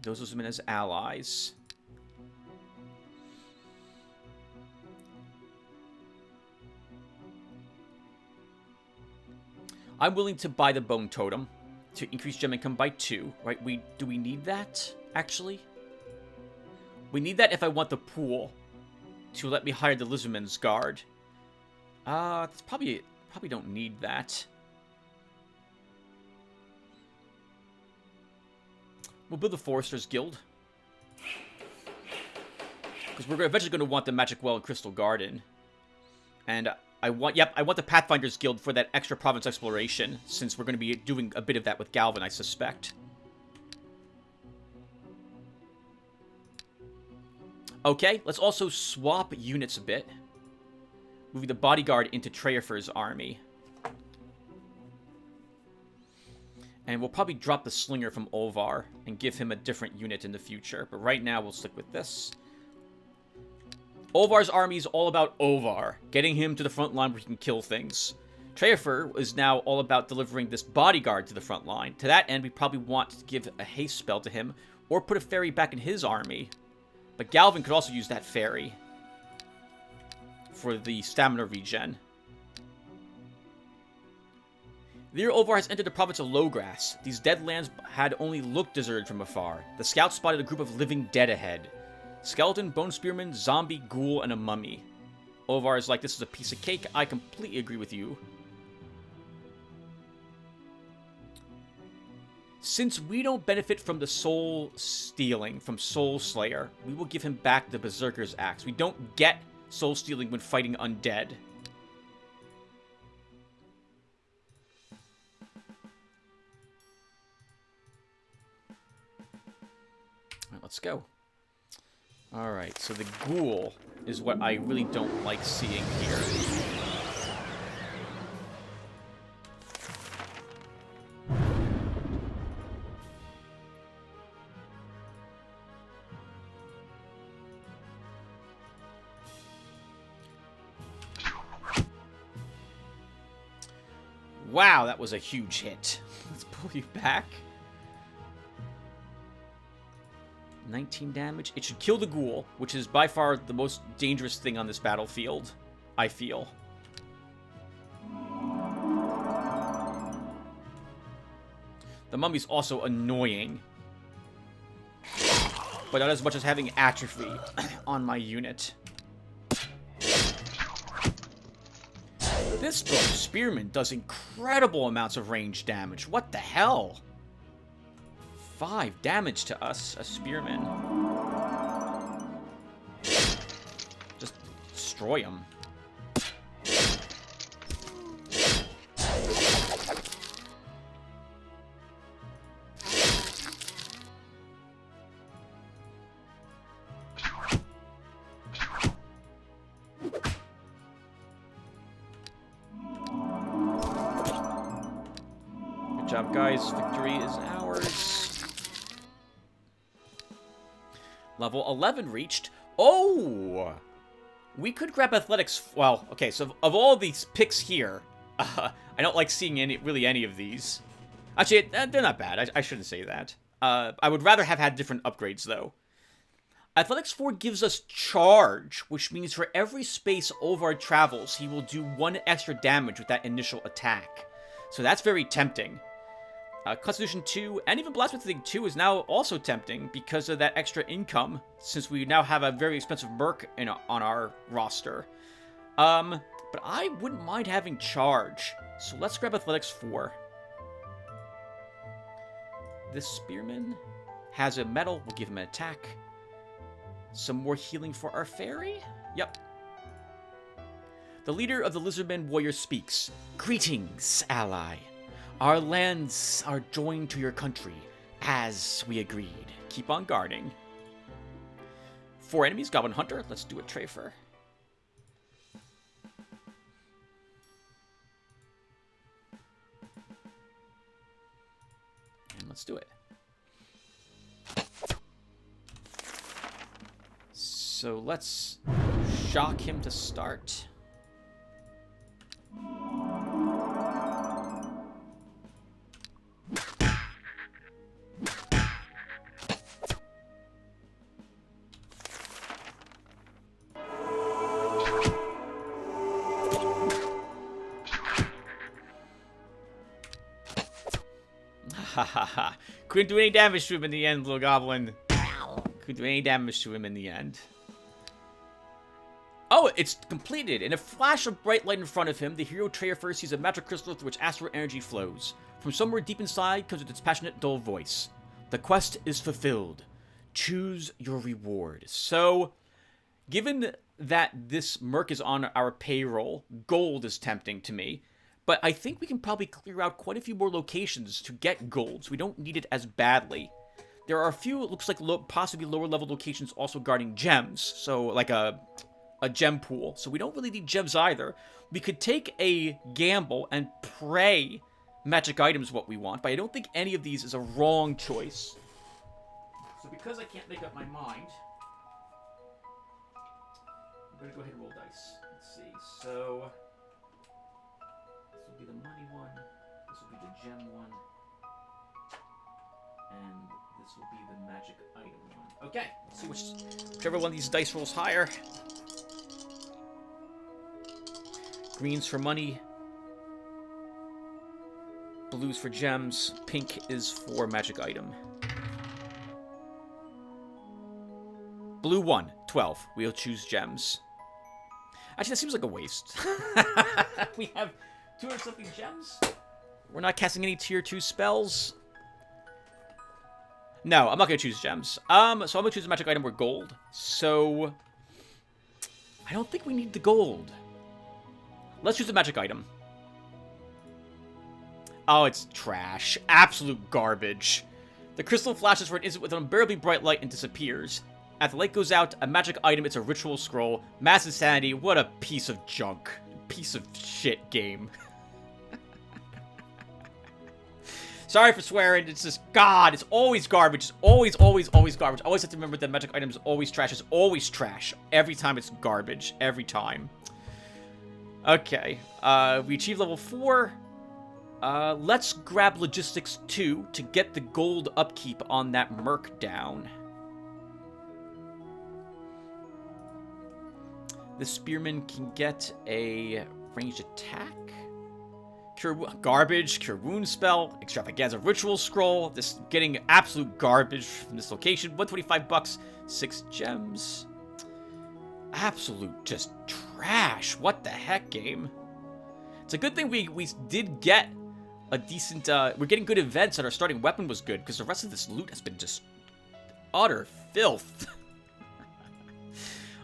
those men as allies. I'm willing to buy the Bone Totem to increase gem income by 2, right? Do we need that, actually? We need that if I want the pool to let me hire the Lizardman's Guard. It's probably don't need that. We'll build the Forester's Guild. Because we're eventually going to want the Magic Well and Crystal Garden. And I want the Pathfinder's Guild for that extra province exploration, since we're going to be doing a bit of that with Galvin, I suspect. Okay, let's also swap units a bit. Moving the Bodyguard into Treafer's army. And we'll probably drop the Slinger from Olvar and give him a different unit in the future. But right now, we'll stick with this. Olvar's army is all about Olvar, getting him to the front line where he can kill things. Treafer is now all about delivering this bodyguard to the front line. To that end, we probably want to give a haste spell to him, or put a fairy back in his army. But Galvin could also use that fairy for the stamina regen. Leader Olvar has entered the province of Lowgrass. These dead lands had only looked deserted from afar. The scouts spotted a group of living dead ahead. Skeleton, bone spearman, zombie, ghoul, and a mummy. Olvar is like, this is a piece of cake. I completely agree with you. Since we don't benefit from the soul stealing from Soul Slayer, we will give him back the Berserker's Axe. We don't get soul stealing when fighting undead. Alright, let's go. Alright, so the ghoul is what I really don't like seeing here. Wow, that was a huge hit. Let's pull you back. 19 damage. It should kill the ghoul, which is by far the most dangerous thing on this battlefield, I feel. The mummy's also annoying, but not as much as having atrophy on my unit. This bone spearman does incredible amounts of range damage. What the hell? 5 damage to us, a spearman. Just destroy him. Good job, guys. Victory is ours. Level 11 reached. Oh! We could grab athletics. Well, okay, so of all these picks here, I don't like seeing really any of these. Actually, they're not bad. I shouldn't say that. I would rather have had different upgrades, though. Athletics 4 gives us charge, which means for every space Olvar travels, he will do 1 extra damage with that initial attack. So that's very tempting. Constitution 2, and even Blacksmithing 2 is now also tempting because of that extra income, since we now have a very expensive merc on our roster. But I wouldn't mind having charge, so let's grab Athletics 4. This Spearman has a medal, we'll give him an attack. Some more healing for our fairy? Yep. The leader of the Lizardman Warrior speaks. Greetings, ally. Our lands are joined to your country, as we agreed. Keep on guarding. 4 enemies, Goblin Hunter. Let's do a Trafer. And let's do it. So let's shock him to start. Ha ha ha. Couldn't do any damage to him in the end, little goblin. Couldn't do any damage to him in the end. Oh, it's completed. In a flash of bright light in front of him, the hero Trafer sees a magic crystal through which astral energy flows. From somewhere deep inside comes its passionate, dull voice. The quest is fulfilled. Choose your reward. So, given that this merc is on our payroll, gold is tempting to me. But I think we can probably clear out quite a few more locations to get gold, so we don't need it as badly. There are a few, it looks like, possibly lower-level locations also guarding gems. So, like a gem pool. So we don't really need gems either. We could take a gamble and pray magic items what we want, but I don't think any of these is a wrong choice. So because I can't make up my mind, I'm going to go ahead and roll dice. Let's see. So this will be the money one, this will be the gem one, and this will be the magic item one. Okay, let's see whichever one of these dice rolls higher. Greens for money, blues for gems, pink is for magic item. Blue 1, 12. We'll choose gems. Actually, that seems like a waste. We have 200-something gems. We're not casting any tier 2 spells. No, I'm not going to choose gems. So I'm going to choose a magic item with gold. So I don't think we need the gold. Let's choose a magic item. Oh, it's trash. Absolute garbage. The crystal flashes for an instant with an unbearably bright light and disappears. As the light goes out, a magic item, it's a ritual scroll. Mass insanity, what a piece of junk. Piece of shit game. Sorry for swearing, it's just, God, it's always garbage. It's always garbage. I always have to remember that magic item is always trash. It's always trash. Every time it's garbage. Every time. Okay, we achieved level 4. Let's grab Logistics 2 to get the gold upkeep on that merc down. The Spearman can get a ranged attack. Cure garbage, Cure Wound spell, Extravaganza Ritual Scroll. This getting absolute garbage from this location. 125 bucks, 6 gems. Absolute just trash. What the heck, game? It's a good thing we did get a decent, we're getting good events and our starting weapon was good, because the rest of this loot has been just utter filth.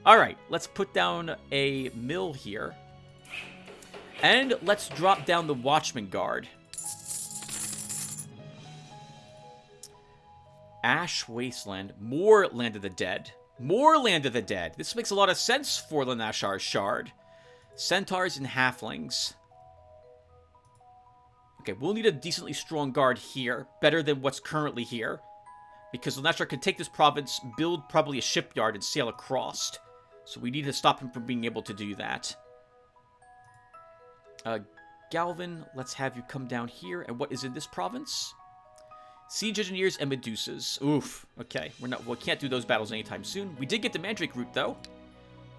Alright, let's put down a mill here. And let's drop down the Watchman Guard. Ash Wasteland. More Land of the Dead. More Land of the Dead. This makes a lot of sense for Lanashar's Shard. Centaurs and Halflings. Okay, we'll need a decently strong guard here. Better than what's currently here. Because Lanashar can take this province, build probably a shipyard, and sail across. So we need to stop him from being able to do that. Galvin, let's have you come down here. And what is in this province? Siege Engineers and Medusas. Oof. Okay, we can't do those battles anytime soon. We did get the Mandrake route, though.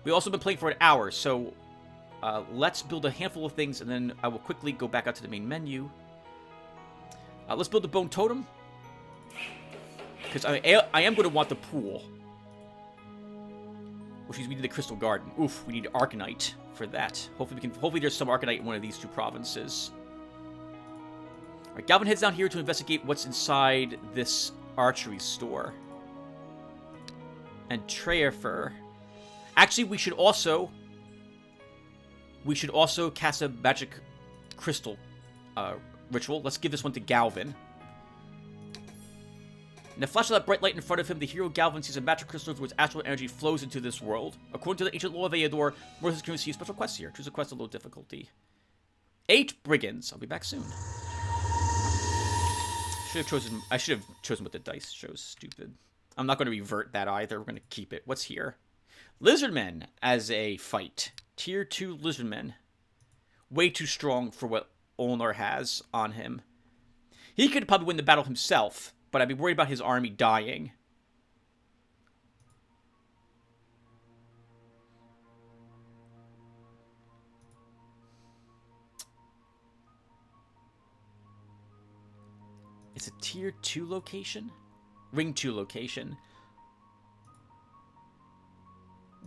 We've also been playing for an hour, so let's build a handful of things, and then I will quickly go back out to the main menu. Let's build a Bone Totem, because I am going to want the pool, which means we need the Crystal Garden. Oof, we need Arcanite for that. Hopefully there's some Arcanite in one of these two provinces. Alright, Galvin heads down here to investigate what's inside this archery store. And Treafer. Actually, we should also cast a magic crystal ritual. Let's give this one to Galvin. In the flash of that bright light in front of him, the hero Galvin sees a magic crystal through which astral energy flows into this world. According to the ancient law of Eador, mortals can receive special quests here. Choose a quest of low difficulty. 8 brigands. I'll be back soon. I should have chosen what the dice chose. Stupid. I'm not going to revert that either. We're going to keep it. What's here? Lizardmen as a fight. Tier 2 Lizardmen. Way too strong for what Olnar has on him. He could probably win the battle himself, but I'd be worried about his army dying. It's a tier 2 location? Ring 2 location.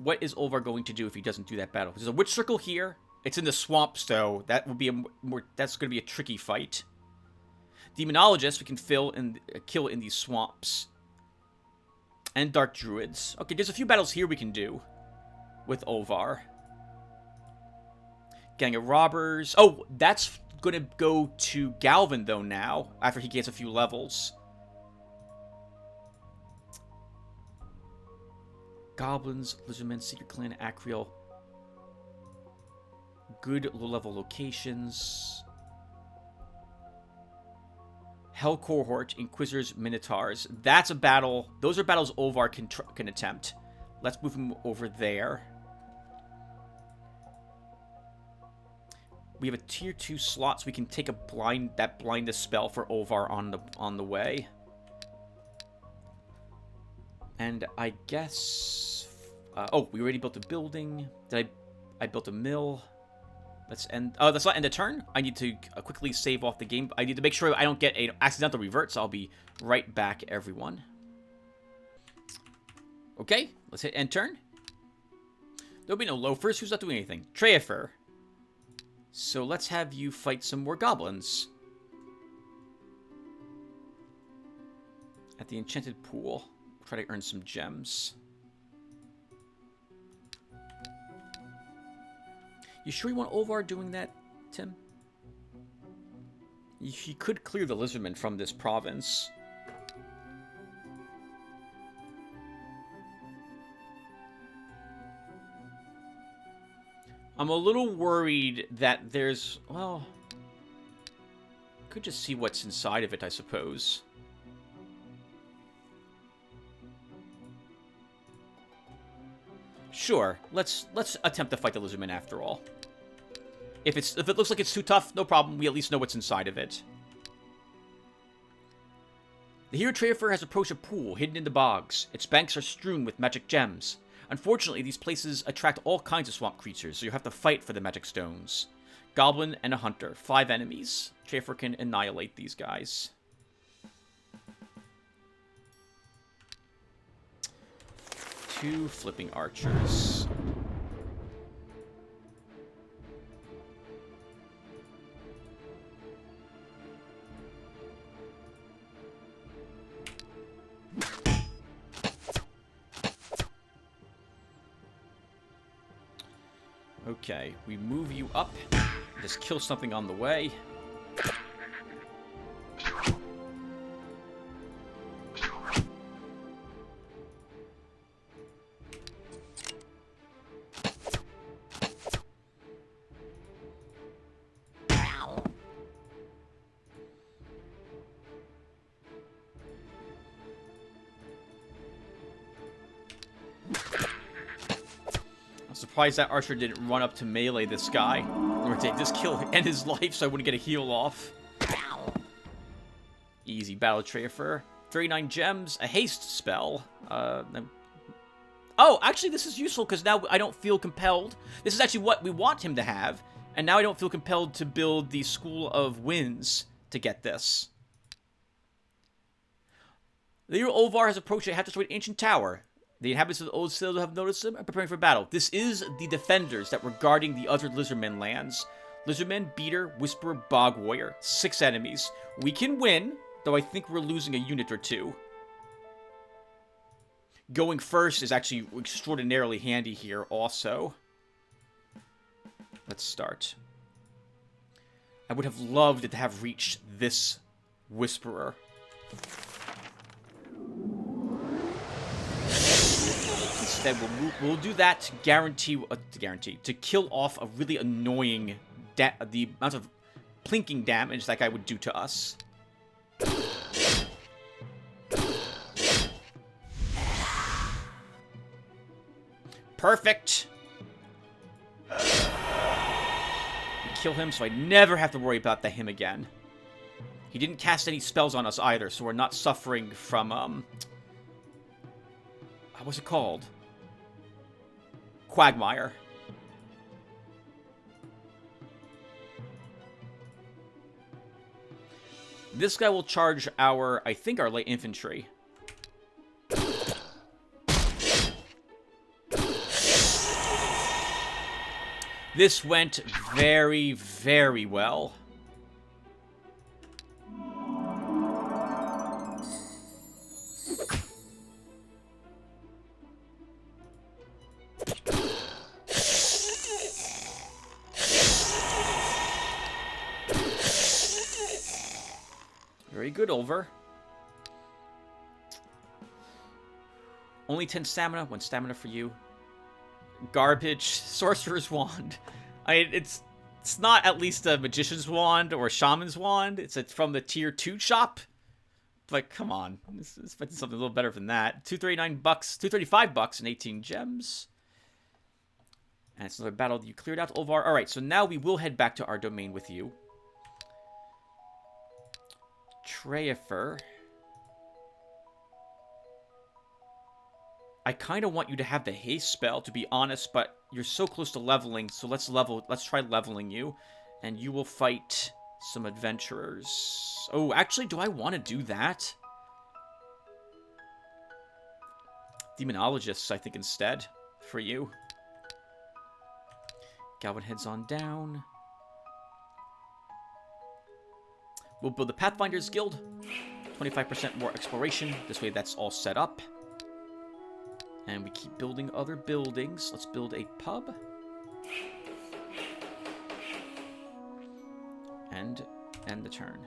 What is Olvar going to do if he doesn't do that battle? There's a witch circle here. It's in the swamps, though. That would be that's going to be a tricky fight. Demonologists we can kill in these swamps. And Dark Druids. Okay, there's a few battles here we can do with Olvar. Gang of Robbers. Oh, that's going to go to Galvin, though, now, after he gets a few levels. Goblins, Lizardmen, Secret Clan, Acreal. Good low-level locations. Hell Cohort, Inquisitors, Minotaurs. That's a battle. Those are battles Olvar can attempt. Let's move him over there. We have a tier 2 slot, so we can take that blindness spell for Olvar on the way. And I guess... oh, we already built a building. I built a mill. Let's end... Oh, let's not end a turn. I need to quickly save off the game. I need to make sure I don't get an accidental revert, so I'll be right back, everyone. Okay, let's hit end turn. There'll be no loafers. Who's not doing anything? Treafer. So let's have you fight some more goblins. At the Enchanted Pool. Try to earn some gems. You sure you want Olvar doing that, Tim? He could clear the Lizardmen from this province. I'm a little worried that there's... Well... Could just see what's inside of it, I suppose. Sure, let's attempt to fight the Lizardmen after all. If it looks like it's too tough, no problem. We at least know what's inside of it. The hero Treafer has approached a pool hidden in the bogs. Its banks are strewn with magic gems. Unfortunately, these places attract all kinds of swamp creatures, so you have to fight for the magic stones. Goblin and a hunter. 5 enemies. Treafer can annihilate these guys. Two flipping archers. Okay, we move you up. Just kill something on the way. surprised that Archer didn't run up to melee this guy. Or take this kill and his life so I wouldn't get a heal off. Easy battle transfer. 39 gems, a haste spell. Oh, actually this is useful because now I don't feel compelled. This is actually what we want him to have. And now I don't feel compelled to build the School of Winds to get this. The hero Olvar has approached a half-destroyed ancient tower. The inhabitants of the old citadel have noticed them and preparing for battle. This is the defenders that were guarding the other Lizardmen lands. Lizardmen, Beater, Whisperer, Bog Warrior. 6 enemies. We can win, though I think we're losing a unit or 2. Going first is actually extraordinarily handy here also. Let's start. I would have loved it to have reached this Whisperer. Instead, we'll do that to guarantee to kill off a really annoying the amount of plinking damage that guy would do to us. Perfect. Kill him so I never have to worry about him again. He didn't cast any spells on us either, so we're not suffering from, what's it called? Quagmire. This guy will charge our, I think, our light infantry. This went very, very well. Very good, Olvar. Only 10 stamina, 1 stamina for you. Garbage. Sorcerer's Wand. It's not at least a Magician's Wand or a Shaman's Wand. It's from the Tier 2 shop. But come on. This is something a little better than that. $239, $235 and 18 gems. And it's another battle that you cleared out, Olvar. Alright, so now we will head back to our domain with you. Treyafer. I kind of want you to have the haste spell, to be honest, but you're so close to leveling, so let's try leveling you, and you will fight some adventurers. Oh, actually, do I want to do that? Demonologists, I think, instead, for you. Galvin heads on down. We'll build the Pathfinders Guild. 25% more exploration. This way that's all set up. And we keep building other buildings. Let's build a pub. And end the turn.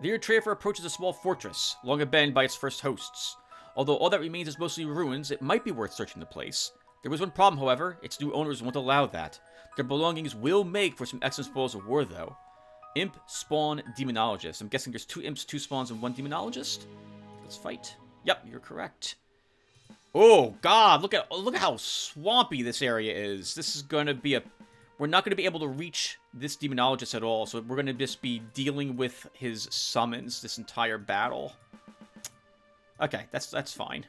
The Treyafer approaches a small fortress, long abandoned by its first hosts. Although all that remains is mostly ruins, it might be worth searching the place. There was one problem, however. Its new owners won't allow that. Their belongings will make for some excellent spoils of war, though. Imp, Spawn, Demonologist. I'm guessing there's 2 Imps, 2 Spawns, and 1 Demonologist. Let's fight. Yep, you're correct. Oh, God, look at how swampy this area is. This is going to be we're not going to be able to reach this Demonologist at all, so we're going to just be dealing with his summons this entire battle. Okay, that's fine.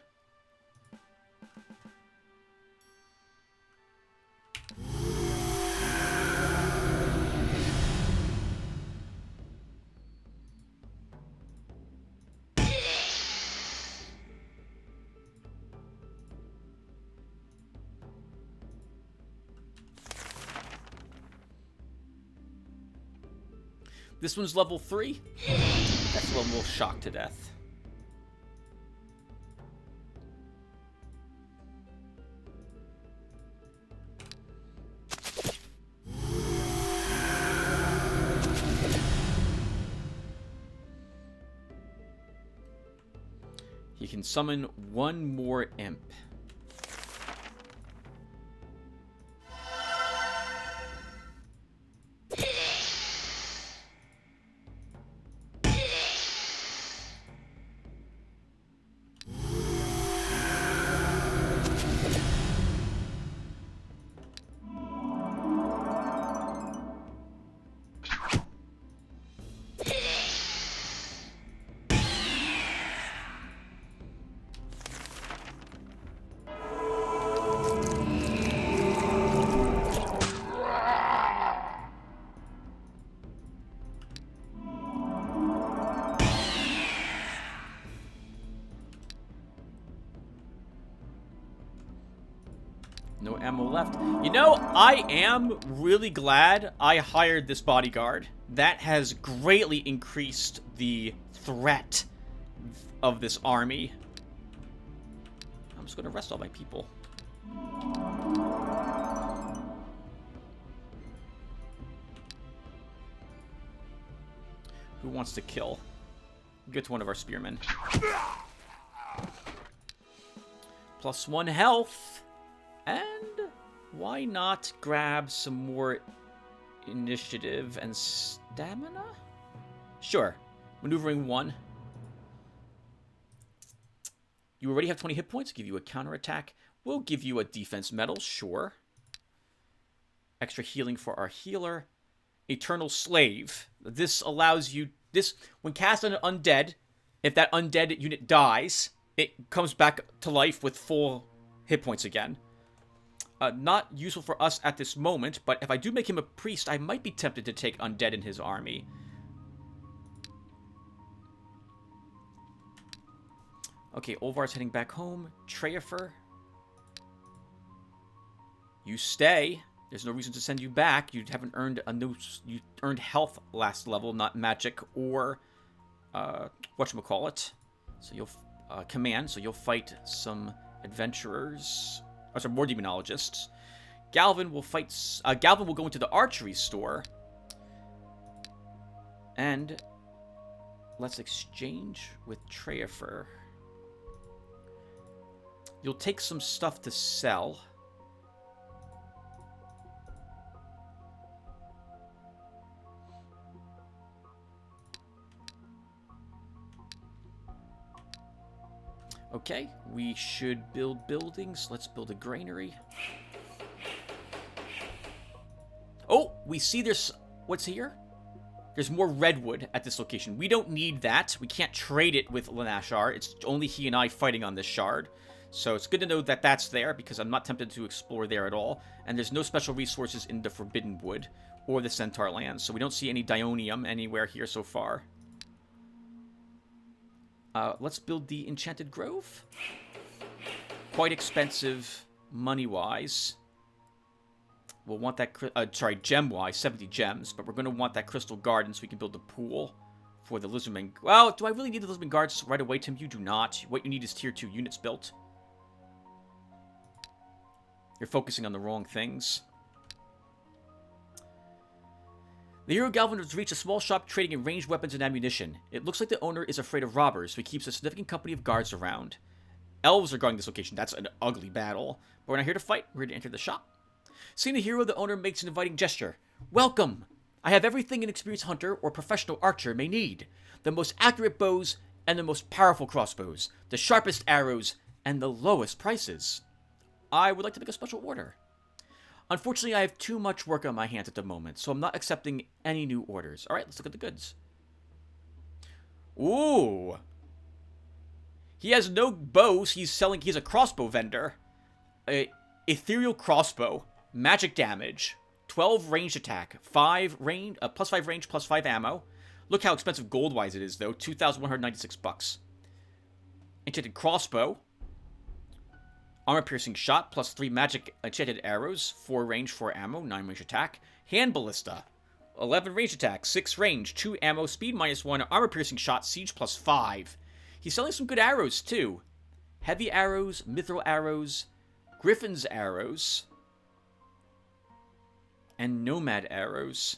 This one's level 3. That's one we'll shock to death. You can summon 1 more imp. No ammo left. You know, I am really glad I hired this bodyguard. That has greatly increased the threat of this army. I'm just going to rest all my people. Who wants to kill? Get to one of our spearmen. +1 health. And why not grab some more initiative and stamina? Sure. Maneuvering 1. You already have 20 hit points. Give you a counterattack. We'll give you a defense medal. Sure. Extra healing for our healer. Eternal Slave. This allows you... when cast on an undead, if that undead unit dies, it comes back to life with full hit points again. Not useful for us at this moment, but if I do make him a priest, I might be tempted to take undead in his army. Okay, Olvar's heading back home. Treyafer, you stay. There's no reason to send you back. You haven't earned you earned health last level, not magic or whatchamacallit. So you'll command. So you'll fight some adventurers. Or some more demonologists. Galvin will fight. Galvin will go into the archery store. And let's exchange with Treyafer. You'll take some stuff to sell. Okay, we should build buildings. Let's build a granary. Oh, we see there's... What's here? There's more redwood at this location. We don't need that. We can't trade it with Lanashar. It's only he and I fighting on this shard. So it's good to know that that's there, because I'm not tempted to explore there at all. And there's no special resources in the Forbidden Wood or the Centaur lands. So we don't see any Dionium anywhere here so far. Let's build the Enchanted Grove. Quite expensive money-wise. We'll want that, gem-wise, 70 gems. But we're going to want that Crystal Garden so we can build a pool for the Lizardman. Well, do I really need the Lizardman Guards right away, Tim? You do not. What you need is tier 2 units built. You're focusing on the wrong things. The hero Galvin has reached a small shop trading in ranged weapons and ammunition. It looks like the owner is afraid of robbers, so he keeps a significant company of guards around. Elves are guarding this location. That's an ugly battle. But we're not here to fight. We're here to enter the shop. Seeing the hero, the owner makes an inviting gesture. Welcome! I have everything an experienced hunter or professional archer may need. The most accurate bows and the most powerful crossbows. The sharpest arrows and the lowest prices. I would like to make a special order. Unfortunately, I have too much work on my hands at the moment, so I'm not accepting any new orders. Alright, let's look at the goods. Ooh! He has no bows. He's a crossbow vendor. Ethereal crossbow. Magic damage. 12 ranged attack. 5 range, plus 5 range, plus 5 ammo. Look how expensive gold-wise it is, though. 2,196 bucks. Enchanted crossbow. Armor-piercing shot, plus 3 magic enchanted arrows, 4 range, 4 ammo, 9 range attack. Hand ballista, 11 range attack, 6 range, 2 ammo, speed -1, armor-piercing shot, siege plus 5. He's selling some good arrows, too. Heavy arrows, mithril arrows, griffin's arrows, and nomad arrows.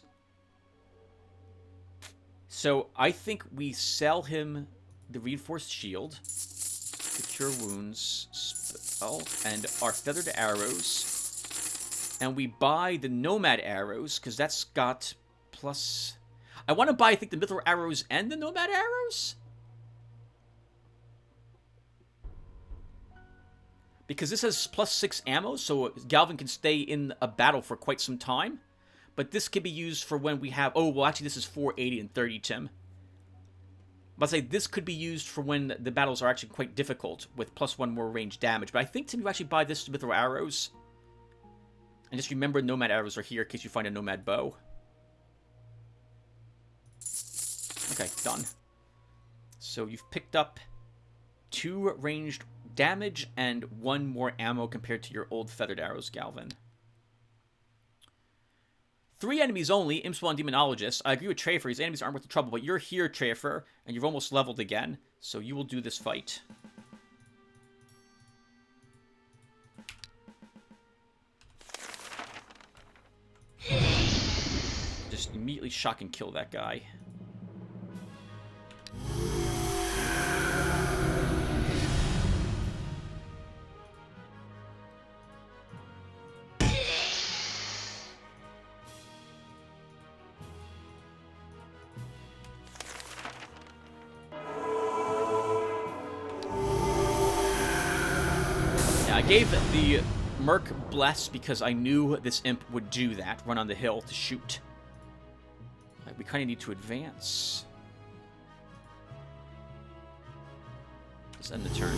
So, I think we sell him the reinforced shield, the cure wounds spell, and our feathered arrows. And we buy the nomad arrows, because that's got plus... I want to buy, I think, the mithril arrows and the nomad arrows? Because this has plus 6 ammo, so Galvin can stay in a battle for quite some time. But this can be used for when we have... Oh, well, actually, this is 480 and 30, Tim. But I'd say this could be used for when the battles are actually quite difficult, with plus 1 more range damage. But I think, Tim, you actually buy this mithril arrows. And just remember, nomad arrows are here in case you find a nomad bow. Okay, done. So you've picked up 2 ranged damage and 1 more ammo compared to your old feathered arrows, Galvin. 3 enemies only, Imspawn Demonologist. I agree with Trafer, his enemies aren't worth the trouble, but you're here, Trafer, and you've almost leveled again, so you will do this fight. Just immediately shock and kill that guy. I gave the Merc Bless because I knew this imp would do that, run on the hill to shoot. We kind of need to advance. Let's end the turn.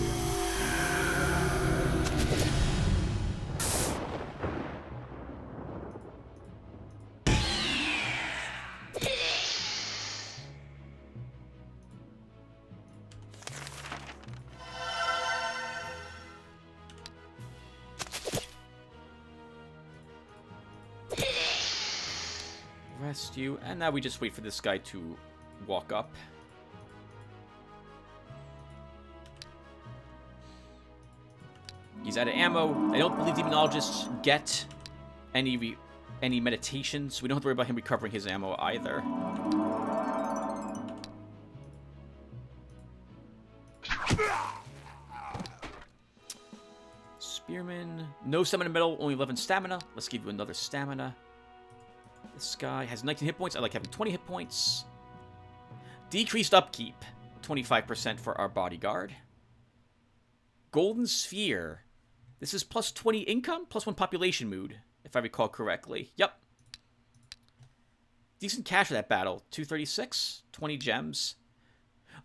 Rest you, and now we just wait for this guy to walk up. He's out of ammo. I don't believe demonologists get any meditations. We don't have to worry about him recovering his ammo either. Spearman. No stamina medal, only 11 stamina. Let's give you another stamina. This guy has 19 hit points. I like having 20 hit points. Decreased upkeep. 25% for our bodyguard. Golden Sphere. This is plus 20 income, plus 1 population mood, if I recall correctly. Yep. Decent cash for that battle. 236, 20 gems.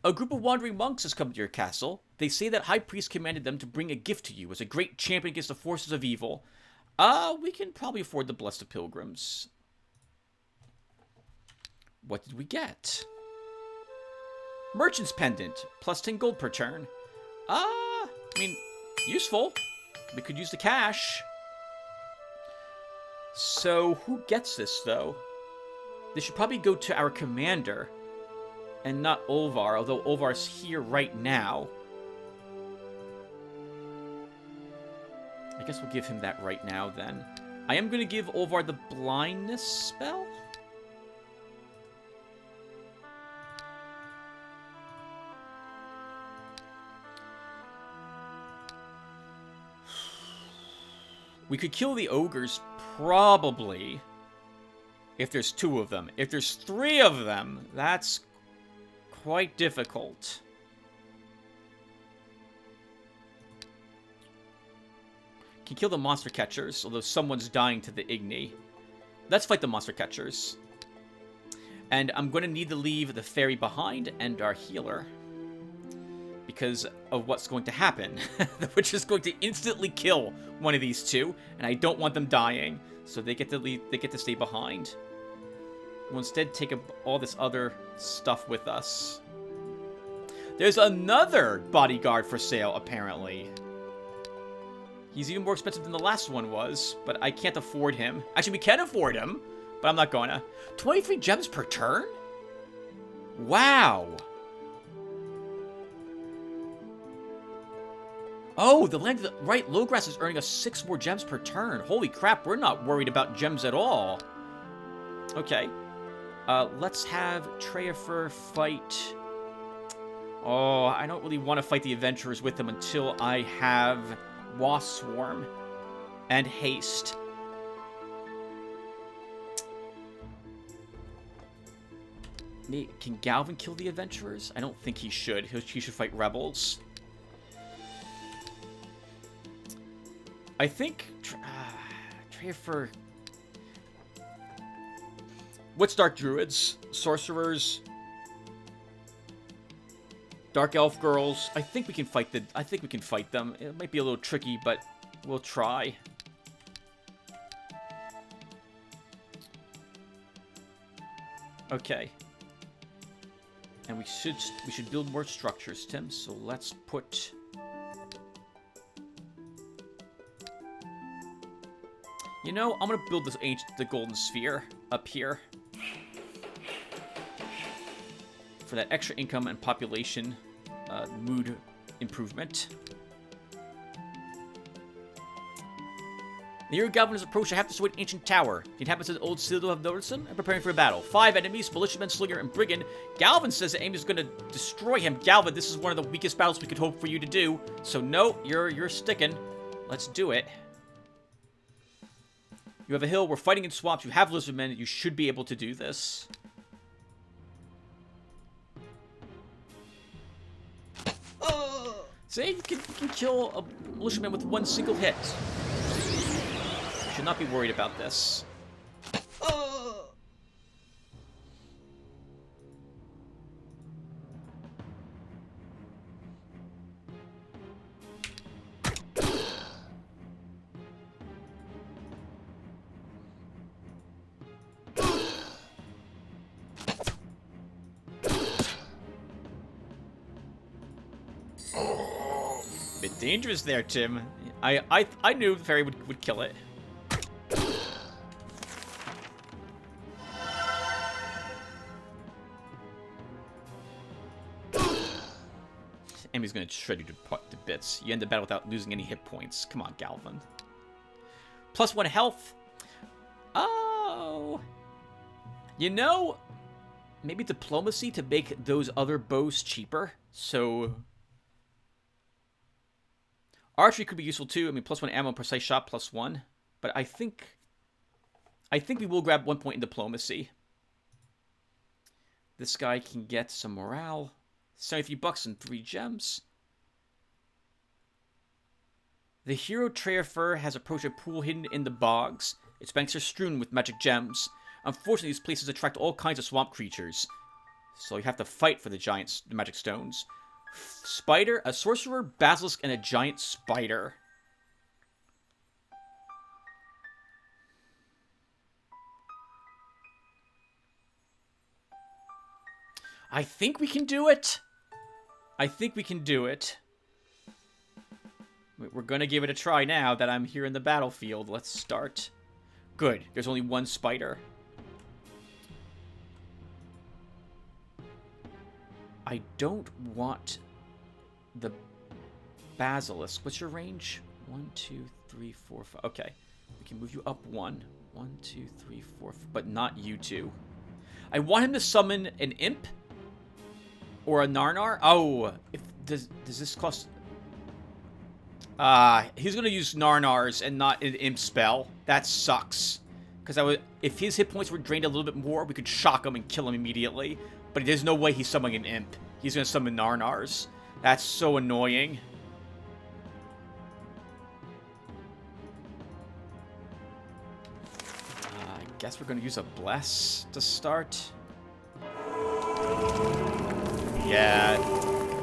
A group of wandering monks has come to your castle. They say that High Priest commanded them to bring a gift to you as a great champion against the forces of evil. We can probably afford to bless the pilgrims. What did we get? Merchant's Pendant. Plus 10 gold per turn. I mean, useful. We could use the cash. So, who gets this, though? This should probably go to our commander. And not Olvar, although Olvar's here right now. I guess we'll give him that right now, then. I am going to give Olvar the blindness spell. We could kill the ogres, probably, if there's 2 of them. If there's 3 of them, that's quite difficult. Can kill the monster catchers, although someone's dying to the Igni. Let's fight the monster catchers. And I'm going to need to leave the fairy behind and our healer, because of what's going to happen. The witch is going to instantly kill one of these 2, and I don't want them dying, so they get to leave. They get to stay behind. We'll instead take all this other stuff with us. There's another bodyguard for sale, apparently. He's even more expensive than the last one was, but I can't afford him. Actually, we can afford him, but I'm not gonna. 23 gems per turn? Wow. Oh, the land, right, Lowgrass is earning us 6 more gems per turn. Holy crap, we're not worried about gems at all. Okay. Let's have Trafer fight. Oh, I don't really want to fight the adventurers with them until I have Wasp Swarm and Haste. Can Galvin kill the adventurers? I don't think he should. He should fight rebels. I think Trafer. What's Dark Druids, Sorcerers, Dark Elf Girls? I think we can fight them. It might be a little tricky, but we'll try. Okay. And we should build more structures, Tim. So let's put... You know, I'm gonna build the golden sphere up here. For that extra income and population mood improvement. The year Galvin is approached, I have to destroy an ancient tower. The inhabitants of the old citadel have noticed him and preparing for a battle. 5 enemies, militiaman, slinger, and brigand. Galvin says that Amy is going to destroy him. Galvin, this is one of the weakest battles we could hope for you to do. So no, you're sticking. Let's do it. You have a hill, we're fighting in swamps, you have lizardmen, you should be able to do this. See, you can kill a militiaman with one single hit. You should not be worried about this. Bit dangerous there, Tim. I knew the fairy would kill it. Amy's gonna shred you to bits. You end the battle without losing any hit points. Come on, Galvin. +1 health. Oh. You know, maybe diplomacy to make those other bows cheaper. So archery could be useful too. I mean, +1 ammo, precise shot, +1. But I think we will grab 1 point in diplomacy. This guy can get some morale. $73 and 3 gems. The hero Treafer has approached a pool hidden in the bogs. Its banks are strewn with magic gems. Unfortunately, these places attract all kinds of swamp creatures. So you have to fight for the magic stones. Spider, a sorcerer, basilisk, and a giant spider. I think we can do it. I think we can do it. We're gonna give it a try now that I'm here in the battlefield. Let's start. Good. There's only one spider. I don't want the basilisk. What's your range? 1, 2, 3, 4, 5. Okay. We can move you up 1. 1, 2, 3, 4, but not you two. I want him to summon an imp. Or a Narnar? Oh, does this cost... he's gonna use Narnars and not an imp spell. That sucks. Because if his hit points were drained a little bit more, we could shock him and kill him immediately. But there's no way he's summoning an imp. He's gonna summon Narnars. That's so annoying. I guess we're gonna use a Bless to start. Yeah,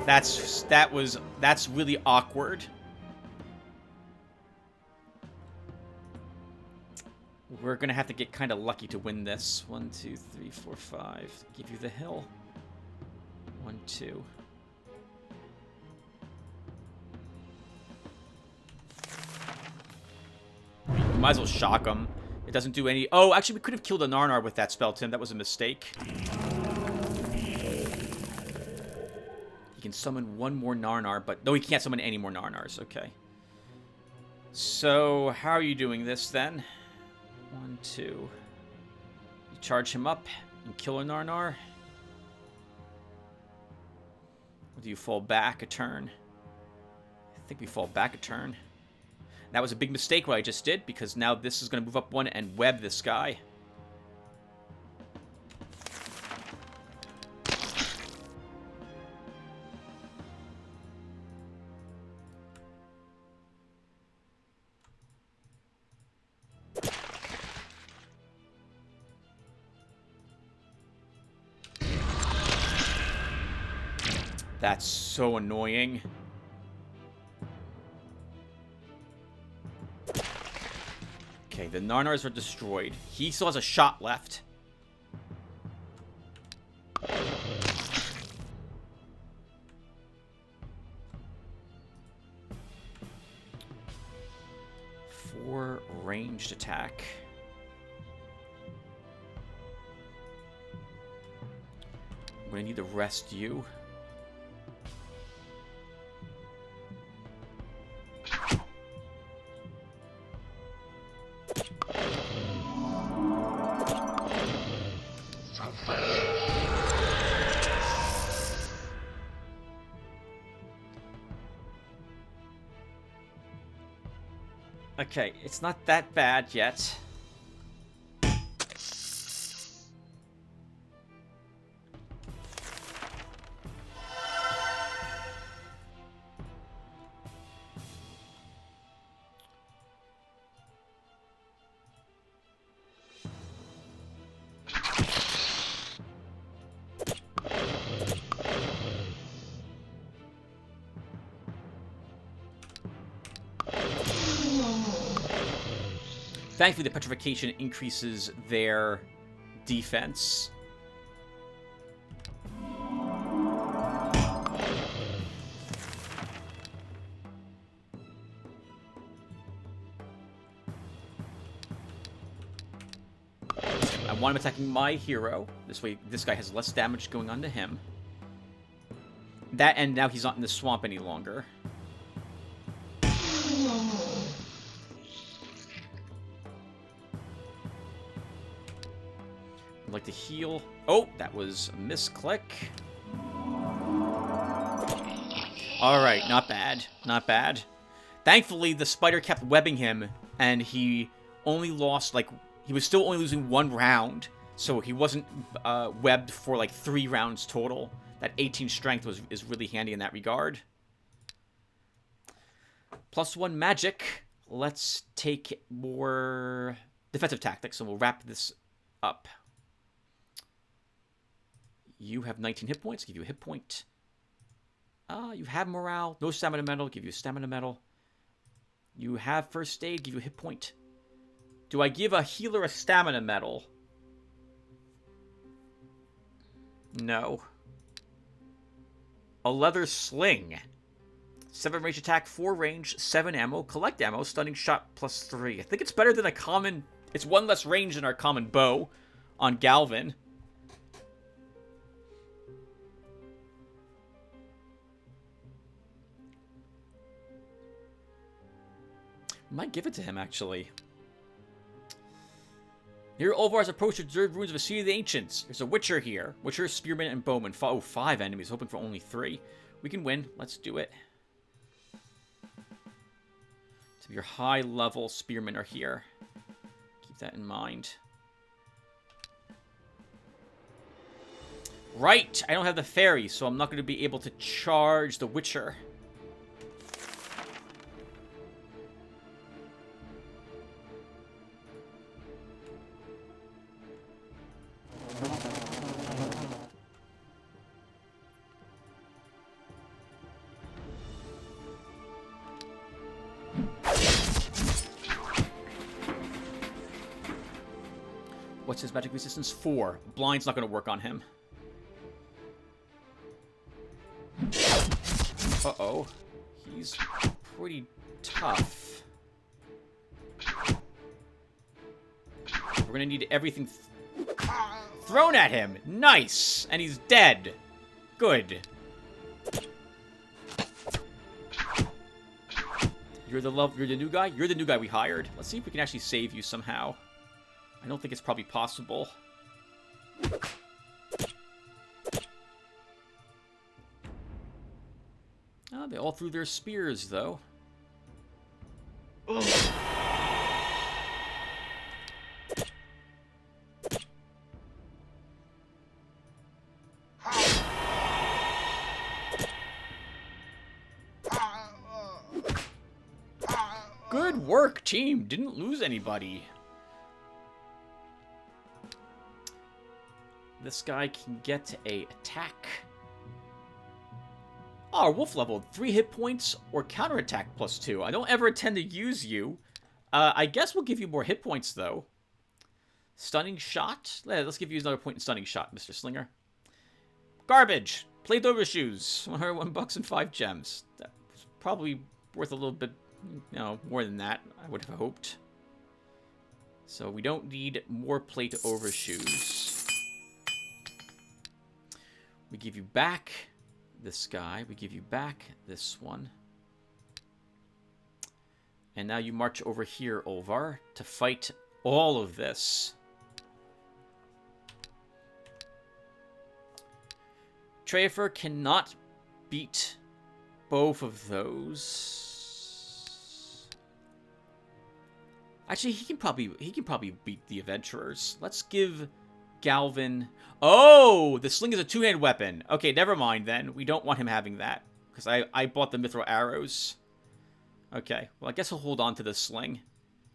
that's really awkward. We're gonna have to get kind of lucky to win this. 1, 2, 3, 4, 5. Give you the hill. 1, 2. Might as well shock him. It doesn't do any... Oh, actually, we could have killed a Narnar with that spell, Tim. That was a mistake. He can summon one more Narnar, but... No, he can't summon any more Narnars. Okay. So, how are you doing this, then? 1, 2. You charge him up and kill a Narnar. Or do you fall back a turn? I think we fall back a turn. That was a big mistake what I just did, because now this is going to move up 1 and web this guy. That's so annoying. Okay, the Narnars are destroyed. He still has a shot left. ranged attack. I'm gonna need to rest you. Okay, it's not that bad yet. Thankfully, the petrification increases their defense. I want him attacking my hero. This way, this guy has less damage going on to him. That, and now he's not in the swamp any longer. I'd like to heal. Oh, that was a misclick. Alright, not bad. Not bad. Thankfully, the spider kept webbing him, and he only lost, like, he was still only losing 1 round, so he wasn't webbed for, like, 3 rounds total. That 18 strength is really handy in that regard. +1 magic. Let's take more defensive tactics, and we'll wrap this up. You have 19 hit points. Give you a hit point. You have morale. No stamina medal. Give you a stamina medal. You have first aid. Give you a hit point. Do I give a healer a stamina medal? No. A leather sling. 7 range attack, 4 range, 7 ammo. Collect ammo. Stunning shot +3. I think it's better than a common... It's 1 less range than our common bow on Galvin. Might give it to him, actually. Near Olvar's approach to observed ruins of a city of the ancients. There's a Witcher here. Witcher, Spearman, and Bowman. Oh, 5 enemies, hoping for only 3. We can win. Let's do it. So your high-level Spearmen are here. Keep that in mind. Right! I don't have the fairy, so I'm not going to be able to charge the Witcher. What's his magic resistance? 4. Blind's not going to work on him. Uh-oh. He's pretty tough. We're going to need everything thrown at him. Nice! And he's dead. Good. You're the new guy? You're the new guy we hired. Let's see if we can actually save you somehow. I don't think it's probably possible. Oh, they all threw their spears, though. Ugh. Good work, team. Didn't lose anybody. This guy can get a attack. Oh, wolf level. 3 hit points or counterattack +2. I don't ever intend to use you. I guess we'll give you more hit points, though. Stunning shot. Let's give you another point in stunning shot, Mr. Slinger. Garbage. Plate overshoes. 101 bucks and 5 gems. That was probably worth a little bit, you know, more than that, I would have hoped. So we don't need more plate overshoes. We give you back this guy. We give you back this one. And now you march over here, Olvar, to fight all of this. Trafer cannot beat both of those. Actually, he can probably beat the adventurers. Let's give Galvin. Oh, the sling is a two-handed weapon. Okay, never mind then. We don't want him having that because I bought the mithril arrows. Okay, well I guess he'll hold on to the sling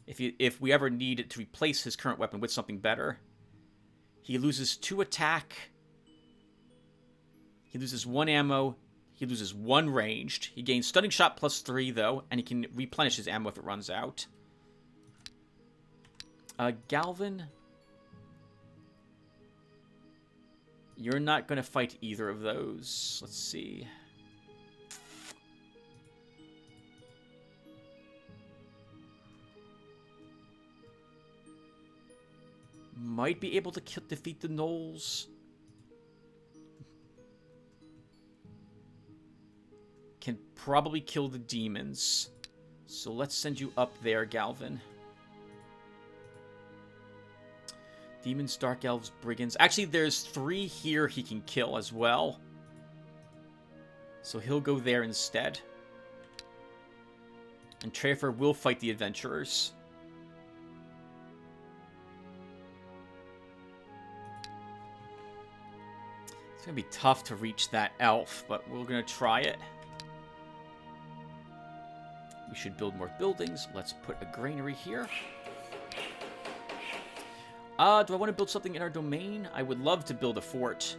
if we ever need to replace his current weapon with something better. He loses 2 attack. He loses 1 ammo. He loses 1 ranged. He gains stunning shot +3 though, and he can replenish his ammo if it runs out. Galvin, you're not going to fight either of those. Let's see. Might be able to defeat the gnolls. Can probably kill the demons. So let's send you up there, Galvin. Demons, Dark Elves, Brigands. Actually, there's 3 here he can kill as well. So he'll go there instead. And Trafer will fight the adventurers. It's going to be tough to reach that elf, but we're going to try it. We should build more buildings. Let's put a granary here. Do I want to build something in our domain? I would love to build a fort.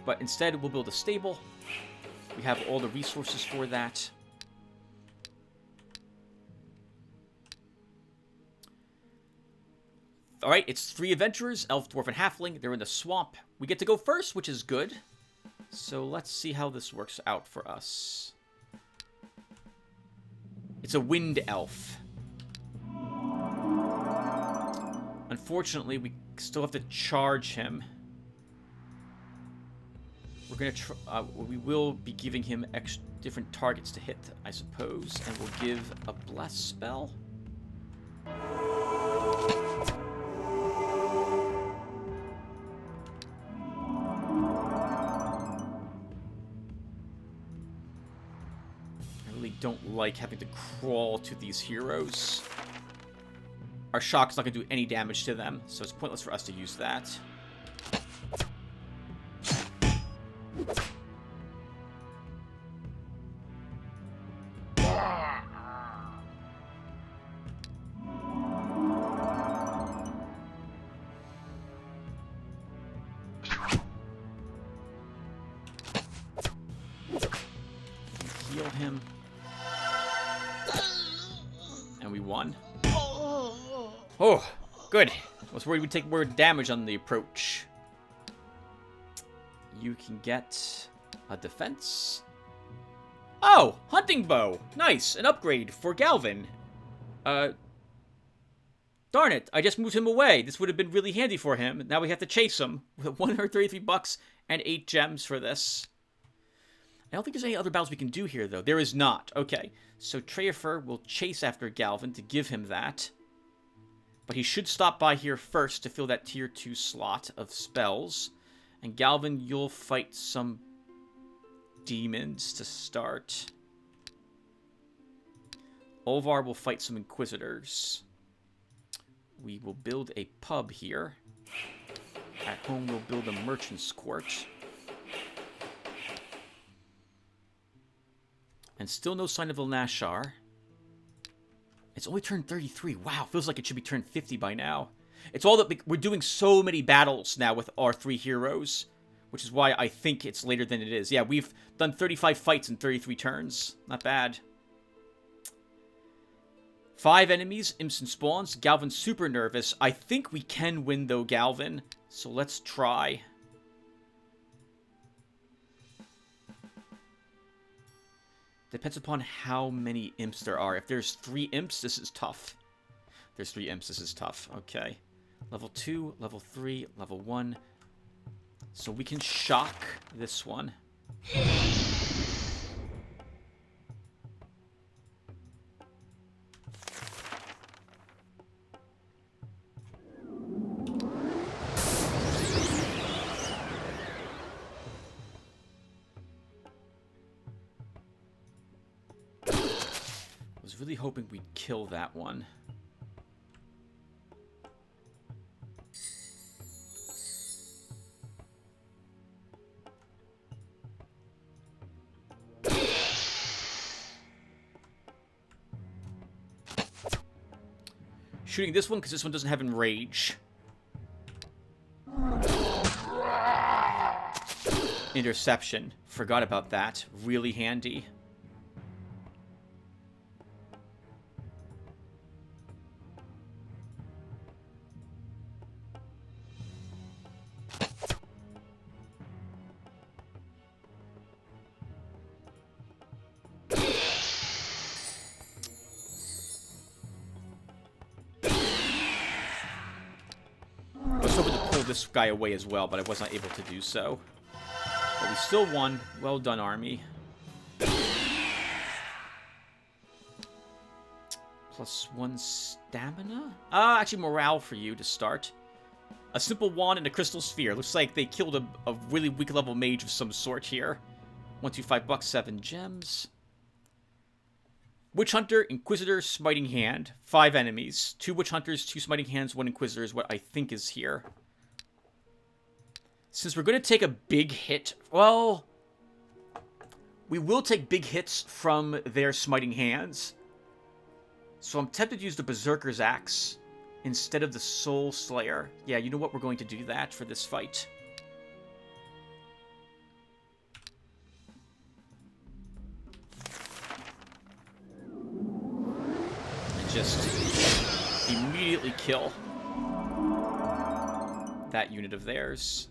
But instead, we'll build a stable. We have all the resources for that. Alright, it's 3 adventurers, elf, dwarf, and halfling. They're in the swamp. We get to go first, which is good. So let's see how this works out for us. It's a wind elf. Unfortunately, we still have to charge him. We're gonna we will be giving him different targets to hit, I suppose, and we'll give a bless spell. I really don't like having to crawl to these heroes. Our shock's not going to do any damage to them, so it's pointless for us to use that. Heal him. And we won. Oh, good. I was worried we'd take more damage on the approach. You can get a defense. Oh, hunting bow. Nice, an upgrade for Galvin. Darn it, I just moved him away. This would have been really handy for him. Now we have to chase him with 133 bucks and 8 gems for this. I don't think there's any other battles we can do here, though. There is not. Okay, so Trafer will chase after Galvin to give him that. But he should stop by here first to fill that tier 2 slot of spells. And Galvin, you'll fight some demons to start. Olvar will fight some inquisitors. We will build a pub here. At home, we'll build a merchant's court. And still no sign of Ilnashar. It's only turn 33. Wow, feels like it should be turn 50 by now. It's all that we're doing so many battles now with our 3 heroes, which is why I think it's later than it is. Yeah, we've done 35 fights in 33 turns. Not bad. 5 enemies, imps and spawns. Galvin's super nervous. I think we can win, though, Galvin. So let's try. Depends upon how many imps there are. If there's 3 imps, this is tough. There's 3 imps. This is tough. Okay. Level 2, level 3, level 1. So we can shock this one. I was really hoping we'd kill that one. Shooting this one because this one doesn't have enrage. Interception. Forgot about that. Really handy. This guy away as well, but I was not able to do so. But we still won. Well done, army. +1 stamina? Actually morale for you to start. A simple wand and a crystal sphere. Looks like they killed a really weak level mage of some sort here. 1, 2, $5, 7 gems. Witch Hunter, Inquisitor, Smiting Hand. 5 enemies. 2 Witch Hunters, 2 Smiting Hands, 1 Inquisitor is what I think is here. Since we're going to take a big hit, well, we will take big hits from their Smiting Hands. So I'm tempted to use the Berserker's Axe instead of the Soul Slayer. Yeah, you know what? We're going to do that for this fight. And just immediately kill that unit of theirs.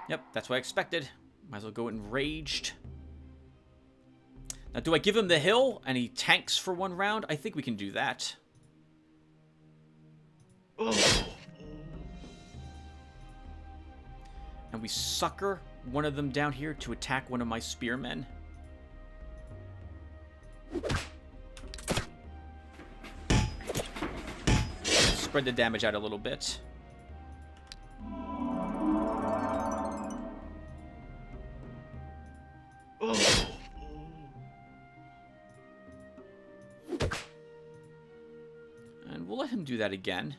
Yep, that's what I expected. Might as well go enraged. Now, do I give him the hill and he tanks for 1 round? I think we can do that. Ugh. And we sucker one of them down here to attack one of my spearmen. Spread the damage out a little bit. And we'll let him do that again.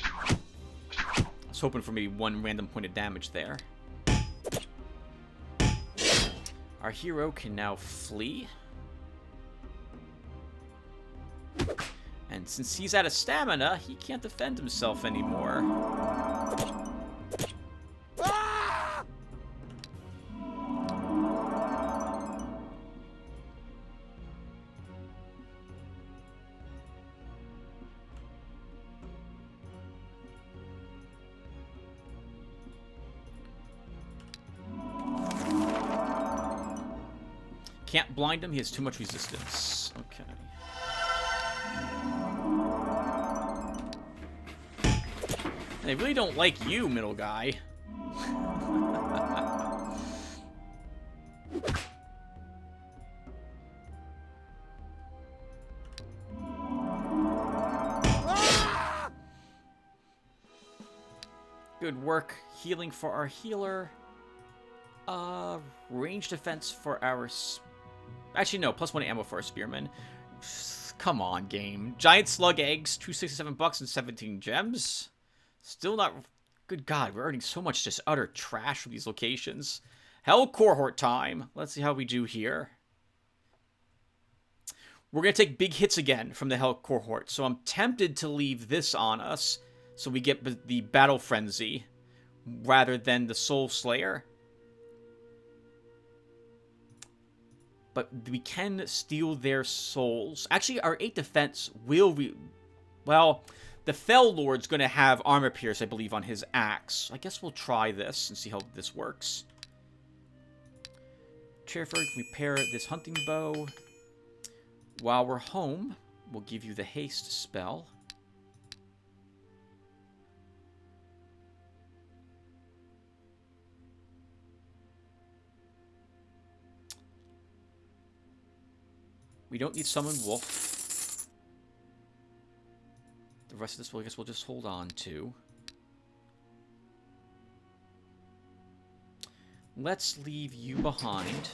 I was hoping for maybe 1 random point of damage there. Our hero can now flee. And since he's out of stamina, he can't defend himself anymore. Can't blind him, he has too much resistance. Okay. They really don't like you, middle guy. Good work. Healing for our healer. Range defense for our... Actually, no. +1 ammo for our spearman. Come on, game. Giant slug eggs. $267 and 17 gems. Still not... Good God, we're earning so much just utter trash from these locations. Hell cohort time. Let's see how we do here. We're going to take big hits again from the Hell cohort. So I'm tempted to leave this on us. So we get the Battle Frenzy. Rather than the Soul Slayer. But we can steal their souls. Actually, our 8 defense will... Well... The Fell Lord's going to have Armor Pierce, I believe, on his axe. I guess we'll try this and see how this works. Chairford, repair this hunting bow. While we're home, we'll give you the haste spell. We don't need summon wolf. The rest of this, I guess we'll just hold on to. Let's leave you behind.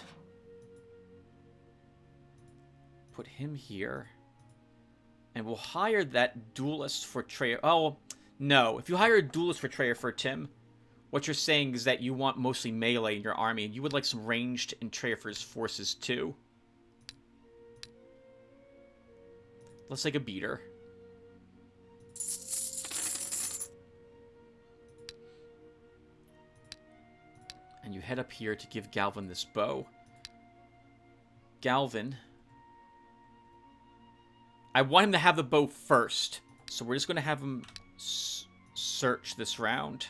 Put him here. And we'll hire that duelist for Treya. Oh, no. If you hire a duelist for Treya for Tim, what you're saying is that you want mostly melee in your army, and you would like some ranged in Treya for his forces too. Let's take a beater. And you head up here to give Galvin this bow. Galvin. I want him to have the bow first. So we're just going to have him search this round.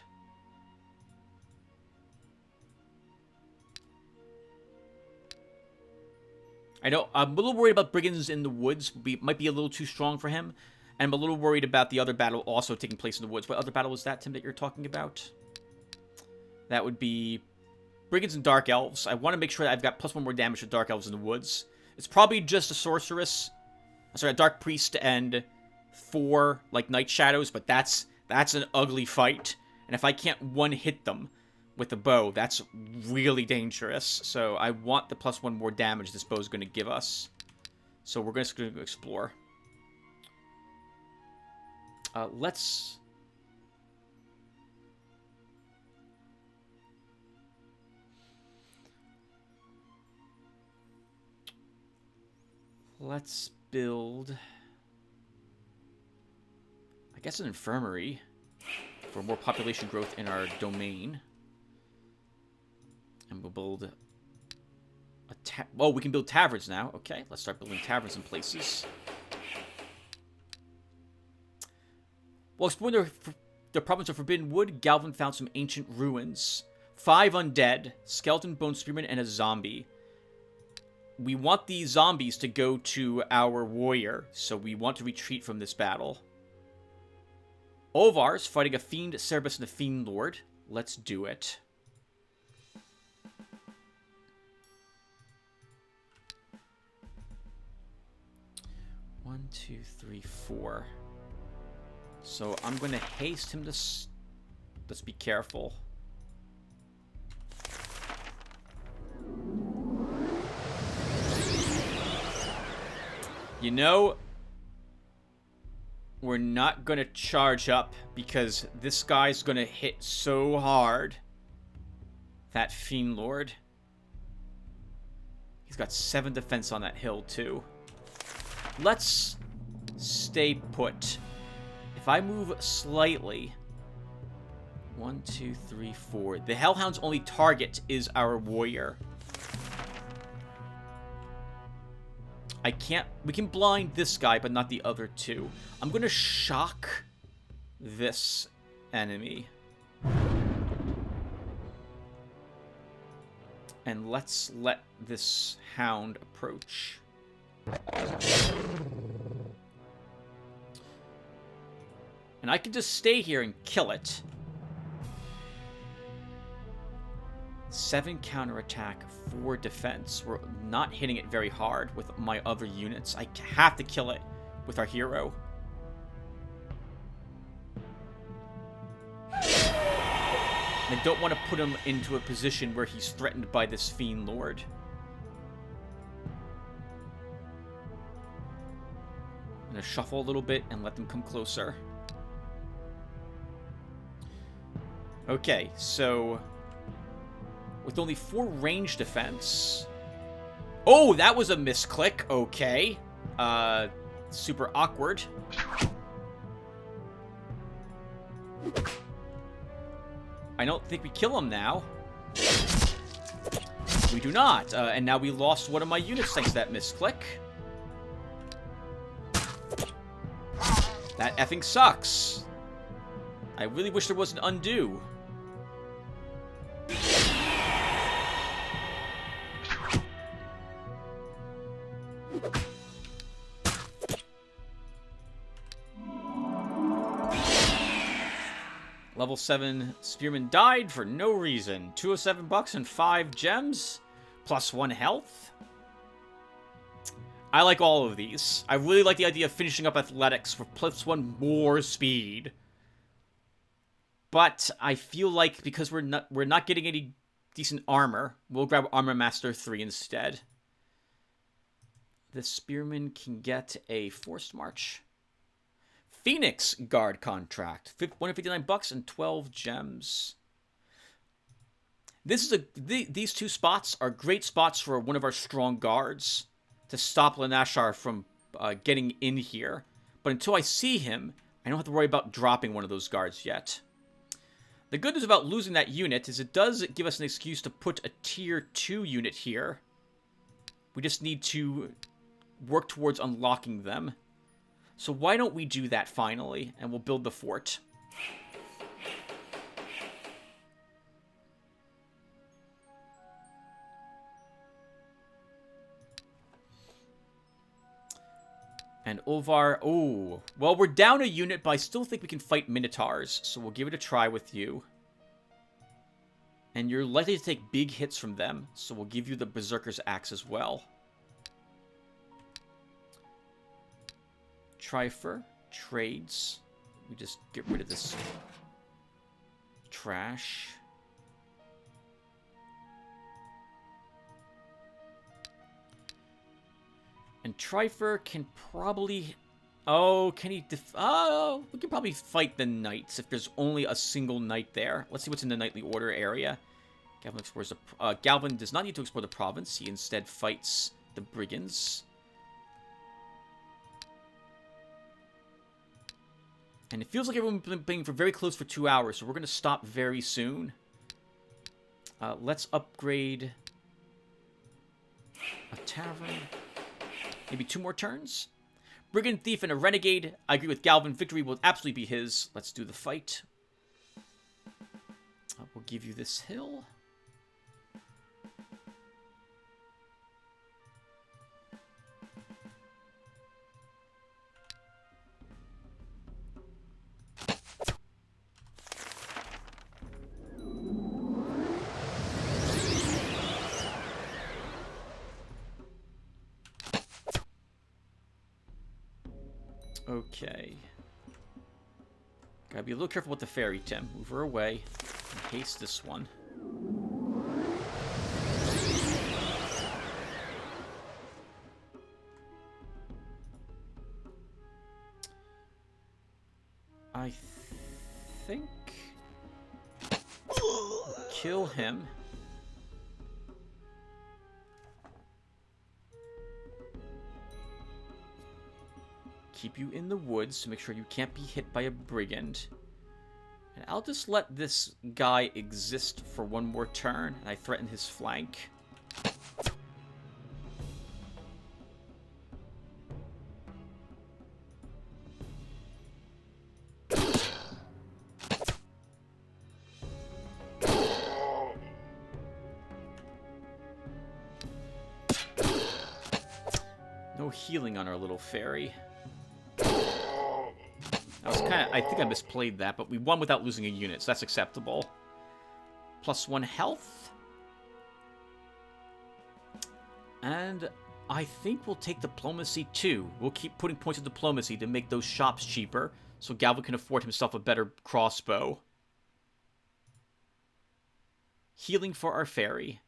I know, I'm a little worried about Brigands in the Woods. Might be a little too strong for him. And I'm a little worried about the other battle also taking place in the woods. What other battle was that, Tim, that you're talking about? That would be Brigands and Dark Elves. I want to make sure that I've got +1 more damage to Dark Elves in the woods. It's probably just a Sorceress. Sorry, a Dark Priest and 4, like, Night Shadows. But that's an ugly fight. And if I can't one-hit them with the bow, that's really dangerous. So I want the +1 more damage this bow is going to give us. So we're just going to explore. Let's build, I guess, an infirmary for more population growth in our domain. And we'll build a oh, we can build taverns now. Okay, let's start building taverns in places. While exploring the province of Forbidden Wood, Galvin found some ancient ruins. 5 undead, skeleton, bone spearman, and a zombie. We want these zombies to go to our warrior, so we want to retreat from this battle. Ovar's fighting a fiend, Cerebus, and a fiend lord. Let's do it. One, 2, 3, 4. So I'm going to haste him to... Let's be careful. You know, we're not going to charge up because this guy's going to hit so hard. That Fiend Lord. He's got 7 defense on that hill too. Let's stay put. If I move slightly... 1, 2, 3, 4. The Hellhound's only target is our warrior. I can't... We can blind this guy, but not the other 2. I'm going to shock this enemy. And let's let this hound approach. And I can just stay here and kill it. 7 counterattack, 4 defense. We're not hitting it very hard with my other units. I have to kill it with our hero. I don't want to put him into a position where he's threatened by this Fiend Lord. I'm going to shuffle a little bit and let them come closer. Okay, so... with only 4 range defense... Oh, that was a misclick. Okay. Super awkward. I don't think we kill him now. We do not. And now we lost one of my units thanks to that misclick. That effing sucks. I really wish there was an undo. Level 7 Spearman died for no reason. 207 bucks and 5 gems. Plus 1 health. I like all of these. I really like the idea of finishing up athletics for plus 1 more speed. But I feel like because we're not getting any decent armor, we'll grab Armor Master 3 instead. The Spearman can get a Forced March. Phoenix Guard contract. 159 bucks and 12 gems. This is these two spots are great spots for one of our strong guards to stop Lanashar from getting in here. But until I see him, I don't have to worry about dropping one of those guards yet. The good news about losing that unit is it does give us an excuse to put a tier 2 unit here. We just need to work towards unlocking them. So why don't we do that finally, and we'll build the fort. And Ulvar, oh, well, we're down a unit, but I still think we can fight Minotaurs, so we'll give it a try with you. And you're likely to take big hits from them, so we'll give you the Berserker's Axe as well. Trifer, trades. We just get rid of this trash. And Trifer can probably... Oh, can he... Oh, we can probably fight the knights if there's only a single knight there. Let's see what's in the knightly order area. Galvin explores the... Galvin does not need to explore the province. He instead fights the brigands. And it feels like everyone's been playing for very close for 2 hours, so we're going to stop very soon. Let's upgrade a tavern. Maybe 2 more turns. Brigand, Thief, and a Renegade. I agree with Galvin. Victory will absolutely be his. Let's do the fight. We'll give you this hill. Okay. Gotta be a little careful with the fairy, Tim. Move her away. And haste this one. I think... kill him. Keep you in the woods to make sure you can't be hit by a brigand. And I'll just let this guy exist for 1 more turn, and I threaten his flank. No healing on our little fairy. I think I misplayed that, but we won without losing a unit, so that's acceptable. Plus 1 health. And I think we'll take diplomacy too. We'll keep putting points of diplomacy to make those shops cheaper, so Galvin can afford himself a better crossbow. Healing for our fairy.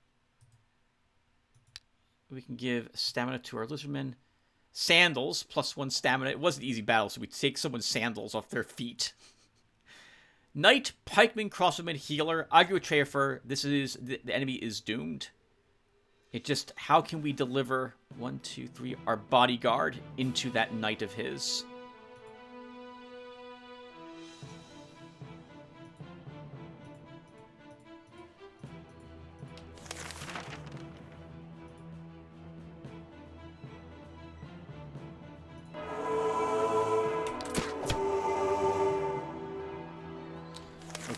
We can give stamina to our lizardmen. Sandals, plus 1 stamina. It was an easy battle, so we take someone's sandals off their feet. Knight, pikeman, crossbowman, healer. Argue with Trafer. This is... The enemy is doomed. It just... How can we deliver 1, 2, 3... our bodyguard into that knight of his?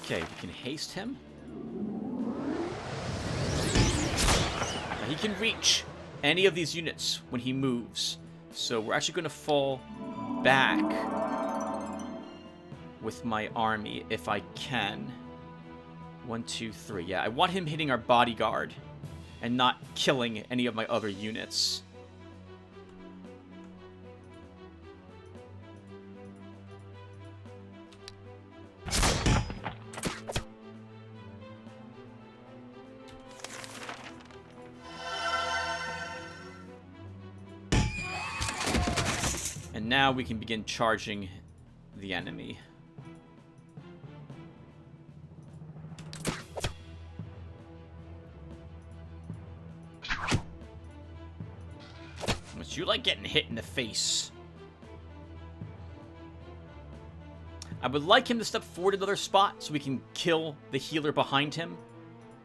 Okay, we can haste him. Now he can reach any of these units when he moves. So we're actually going to fall back with my army if I can. 1, 2, 3. Yeah, I want him hitting our bodyguard and not killing any of my other units. And now we can begin charging the enemy. But you like getting hit in the face. I would like him to step forward another spot so we can kill the healer behind him.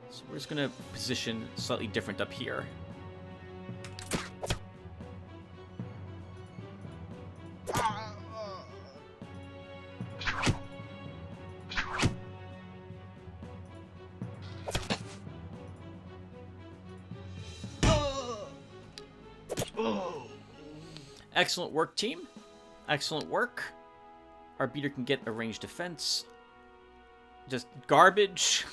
So we're just going to position slightly different up here. Excellent work, team. Excellent work. Our beater can get a ranged defense. Just garbage.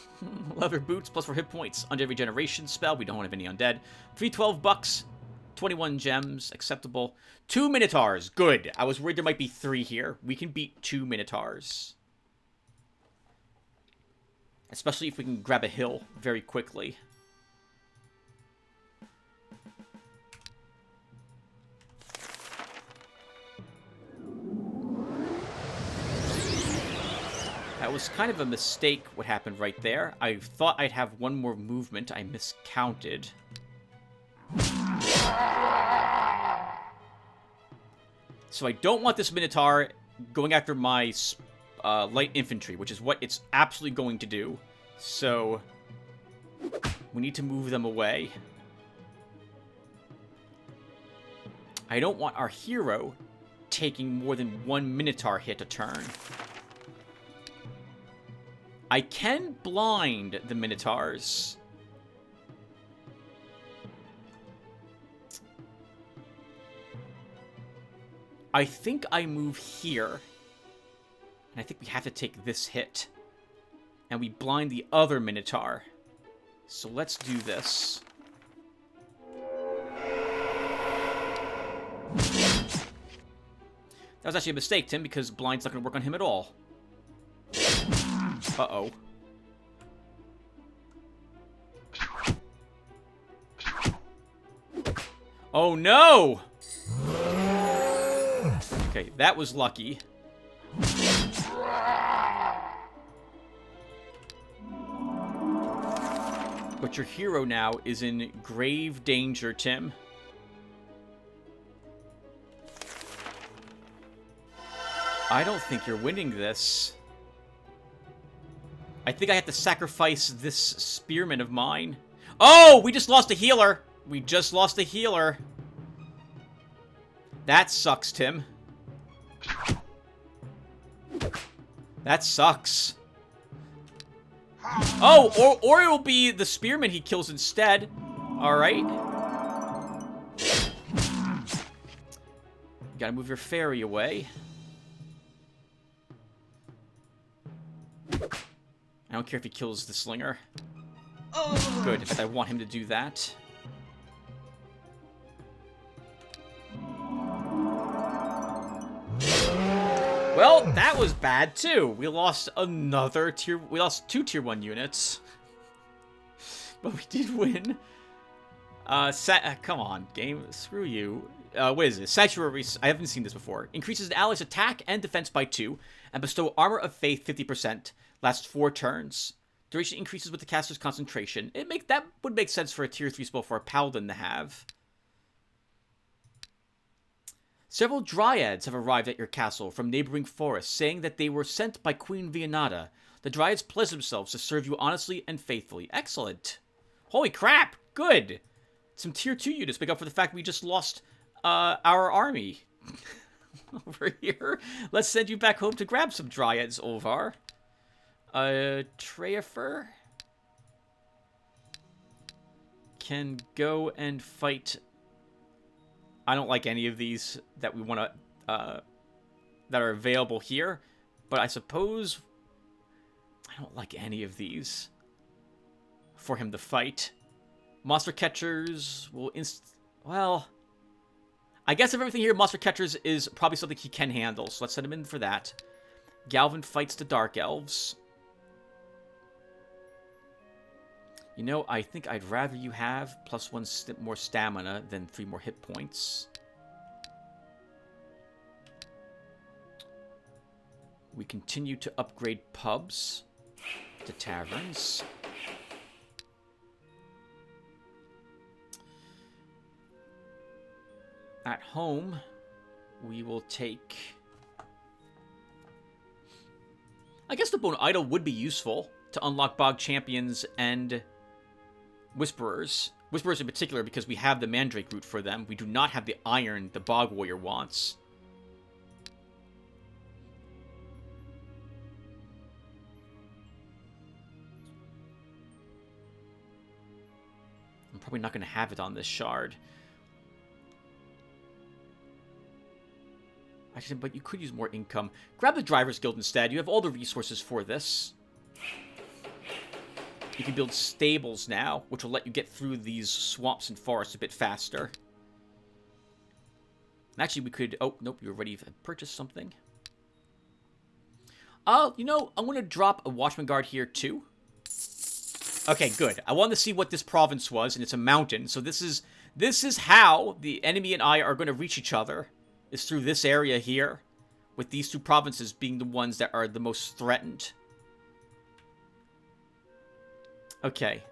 Leather boots, plus 4 hit points. Undead regeneration spell. We don't have any undead. 312 bucks. 21 gems. Acceptable. 2 minotaurs. Good. I was worried there might be 3 here. We can beat 2 minotaurs. Especially if we can grab a hill very quickly. That was kind of a mistake what happened right there. I thought I'd have one more movement. I miscounted. So I don't want this Minotaur going after my light infantry, which is what it's absolutely going to do. So we need to move them away. I don't want our hero taking more than 1 Minotaur hit a turn. I can blind the Minotaurs. I think I move here. And I think we have to take this hit. And we blind the other Minotaur. So let's do this. That was actually a mistake, Tim, because blind's not going to work on him at all. Uh-oh. Oh, no! Okay, that was lucky. But your hero now is in grave danger, Tim. I don't think you're winning this. I think I have to sacrifice this spearman of mine. Oh, we just lost a healer. We just lost a healer. That sucks, Tim. That sucks. Oh, or it'll be the spearman he kills instead. All right. You gotta move your fairy away. I don't care if he kills the slinger. Good. In fact, I want him to do that. Well, that was bad too. We lost another tier. We lost 2 tier 1 units, but we did win. Come on, game. Screw you. What is this? Sanctuary. I haven't seen this before. Increases the allies' attack and defense by 2, and bestow Armor of Faith 50%. Lasts 4 turns. Duration increases with the caster's concentration. That would make sense for a tier 3 spell for a paladin to have. Several dryads have arrived at your castle from neighboring forests, saying that they were sent by Queen Vianata. The dryads pledge themselves to serve you honestly and faithfully. Excellent. Holy crap! Good! Some tier 2 units make up for the fact we just lost our army. Over here. Let's send you back home to grab some dryads, Olvar. Treafer can go and fight. I don't like any of these that we want to, that are available here, But I suppose I don't like any of these for him to fight. Monster catchers will well, I guess if everything here, monster catchers is probably something he can handle. So let's send him in for that. Galvin fights the Dark Elves. You know, I think I'd rather you have +1 more stamina than 3 more hit points. We continue to upgrade pubs to taverns. At home, we will take... I guess the Bone Idol would be useful to unlock Bog Champions and Whisperers. Whisperers in particular because we have the Mandrake root for them. We do not have the Iron the Bog Warrior wants. I'm probably not going to have it on this shard. Actually, but you could use more income. Grab the Driver's Guild instead. You have all the resources for this. You can build stables now, which will let you get through these swamps and forests a bit faster. Actually, we could... Oh, nope, you already purchased something. You know, I'm going to drop a Watchman Guard here, too. Okay, good. I wanted to see what this province was, and it's a mountain. So this is how the enemy and I are going to reach each other. Is through this area here, with these two provinces being the ones that are the most threatened. Okay.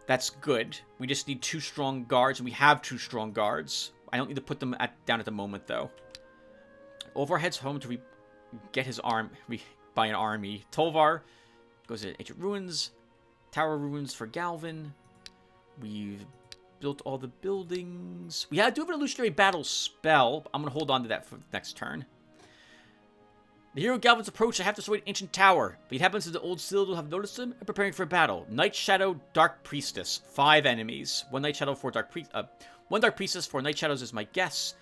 That's good. We just need 2 strong guards, and we have 2 strong guards. I don't need to put them down at the moment, though. Olvar heads home to get his by an army. Tolvar goes to Ancient Ruins. Tower Ruins for Galvin. We've built all the buildings. We do have an illusionary battle spell. I'm going to hold on to that for the next turn. The hero Galvin's approach. I have destroyed an ancient tower. If it happens that the old Citadel have noticed him and preparing for battle. Night Shadow, Dark Priestess. 5 enemies. 1 Night Shadow, 4 Dark Priestess. 1 Dark Priestess, 4 Night Shadows is my guess.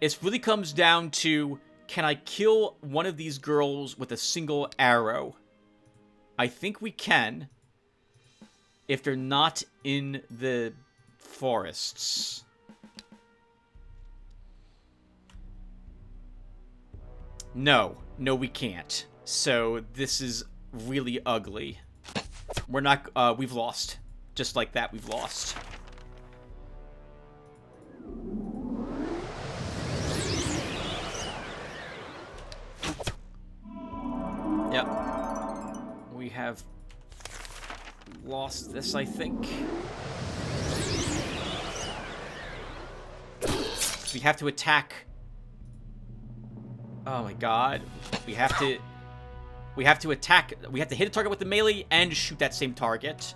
It really comes down to, can I kill one of these girls with a single arrow? I think we can. If they're not in the forests. No, we can't. So this is really ugly. We're not, we've lost. Just like that, we've lost. Yep. We have lost this, I think. We have to attack. Oh my god. We have to attack. We have to hit a target with the melee and shoot that same target.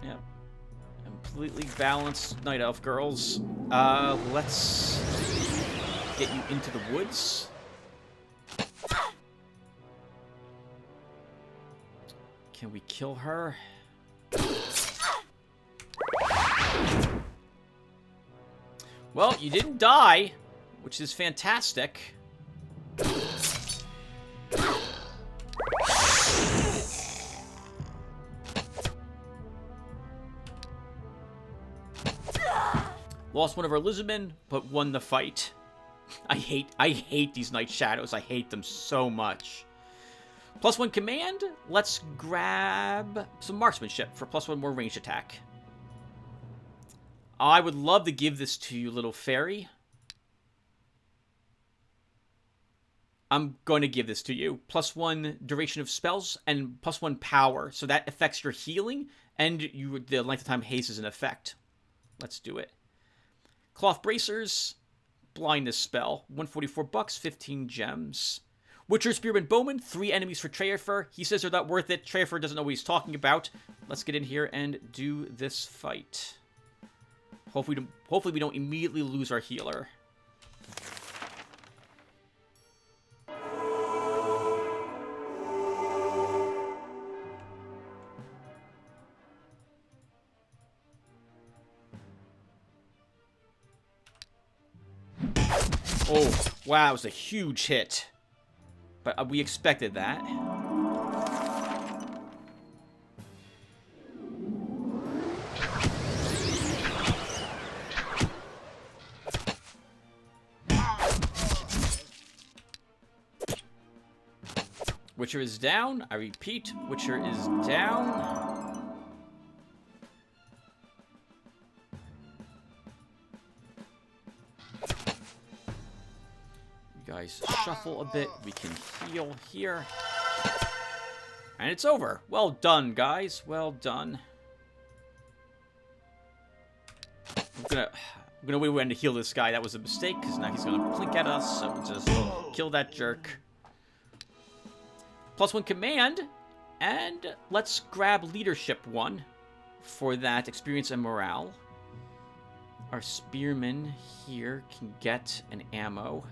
Yep. Completely balanced Night Elf girls. Let's get you into the woods. Can we kill her? Well, you didn't die, which is fantastic. Lost one of our lizardmen, but won the fight. I hate these Night Shadows. I hate them so much. +1 command. Let's grab some marksmanship for +1 more ranged attack. I would love to give this to you, little fairy. I'm going to give this to you. +1 duration of spells and +1 power. So that affects your healing and the length of time haste is in effect. Let's do it. Cloth bracers. Blindness spell. 144 bucks, 15 gems. Witcher, Spearman, Bowman. 3 enemies for Treyafer. He says they're not worth it. Treyafer doesn't know what he's talking about. Let's get in here and do this fight. Hopefully we don't immediately lose our healer. Oh, wow, it was a huge hit. But we expected that. Witcher is down. I repeat, Witcher is down. You guys shuffle a bit. We can heal here. And it's over. Well done, guys. Well done. I'm gonna wait when to heal this guy. That was a mistake, because now he's gonna plink at us, so we'll just kill that jerk. +1 command, and let's grab leadership 1 for that experience and morale. Our spearman here can get an ammo.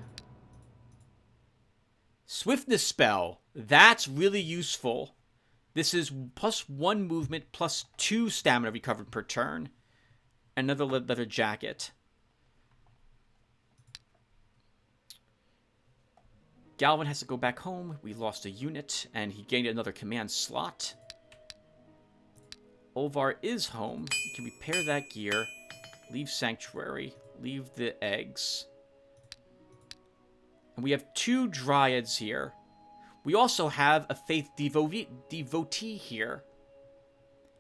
Swiftness spell. That's really useful. This is +1 movement, +2 stamina recovered per turn. Another leather jacket. Galvin has to go back home. We lost a unit, and he gained another command slot. Olvar is home. We can repair that gear. Leave Sanctuary. Leave the eggs. And we have 2 Dryads here. We also have a Faith Devotee here.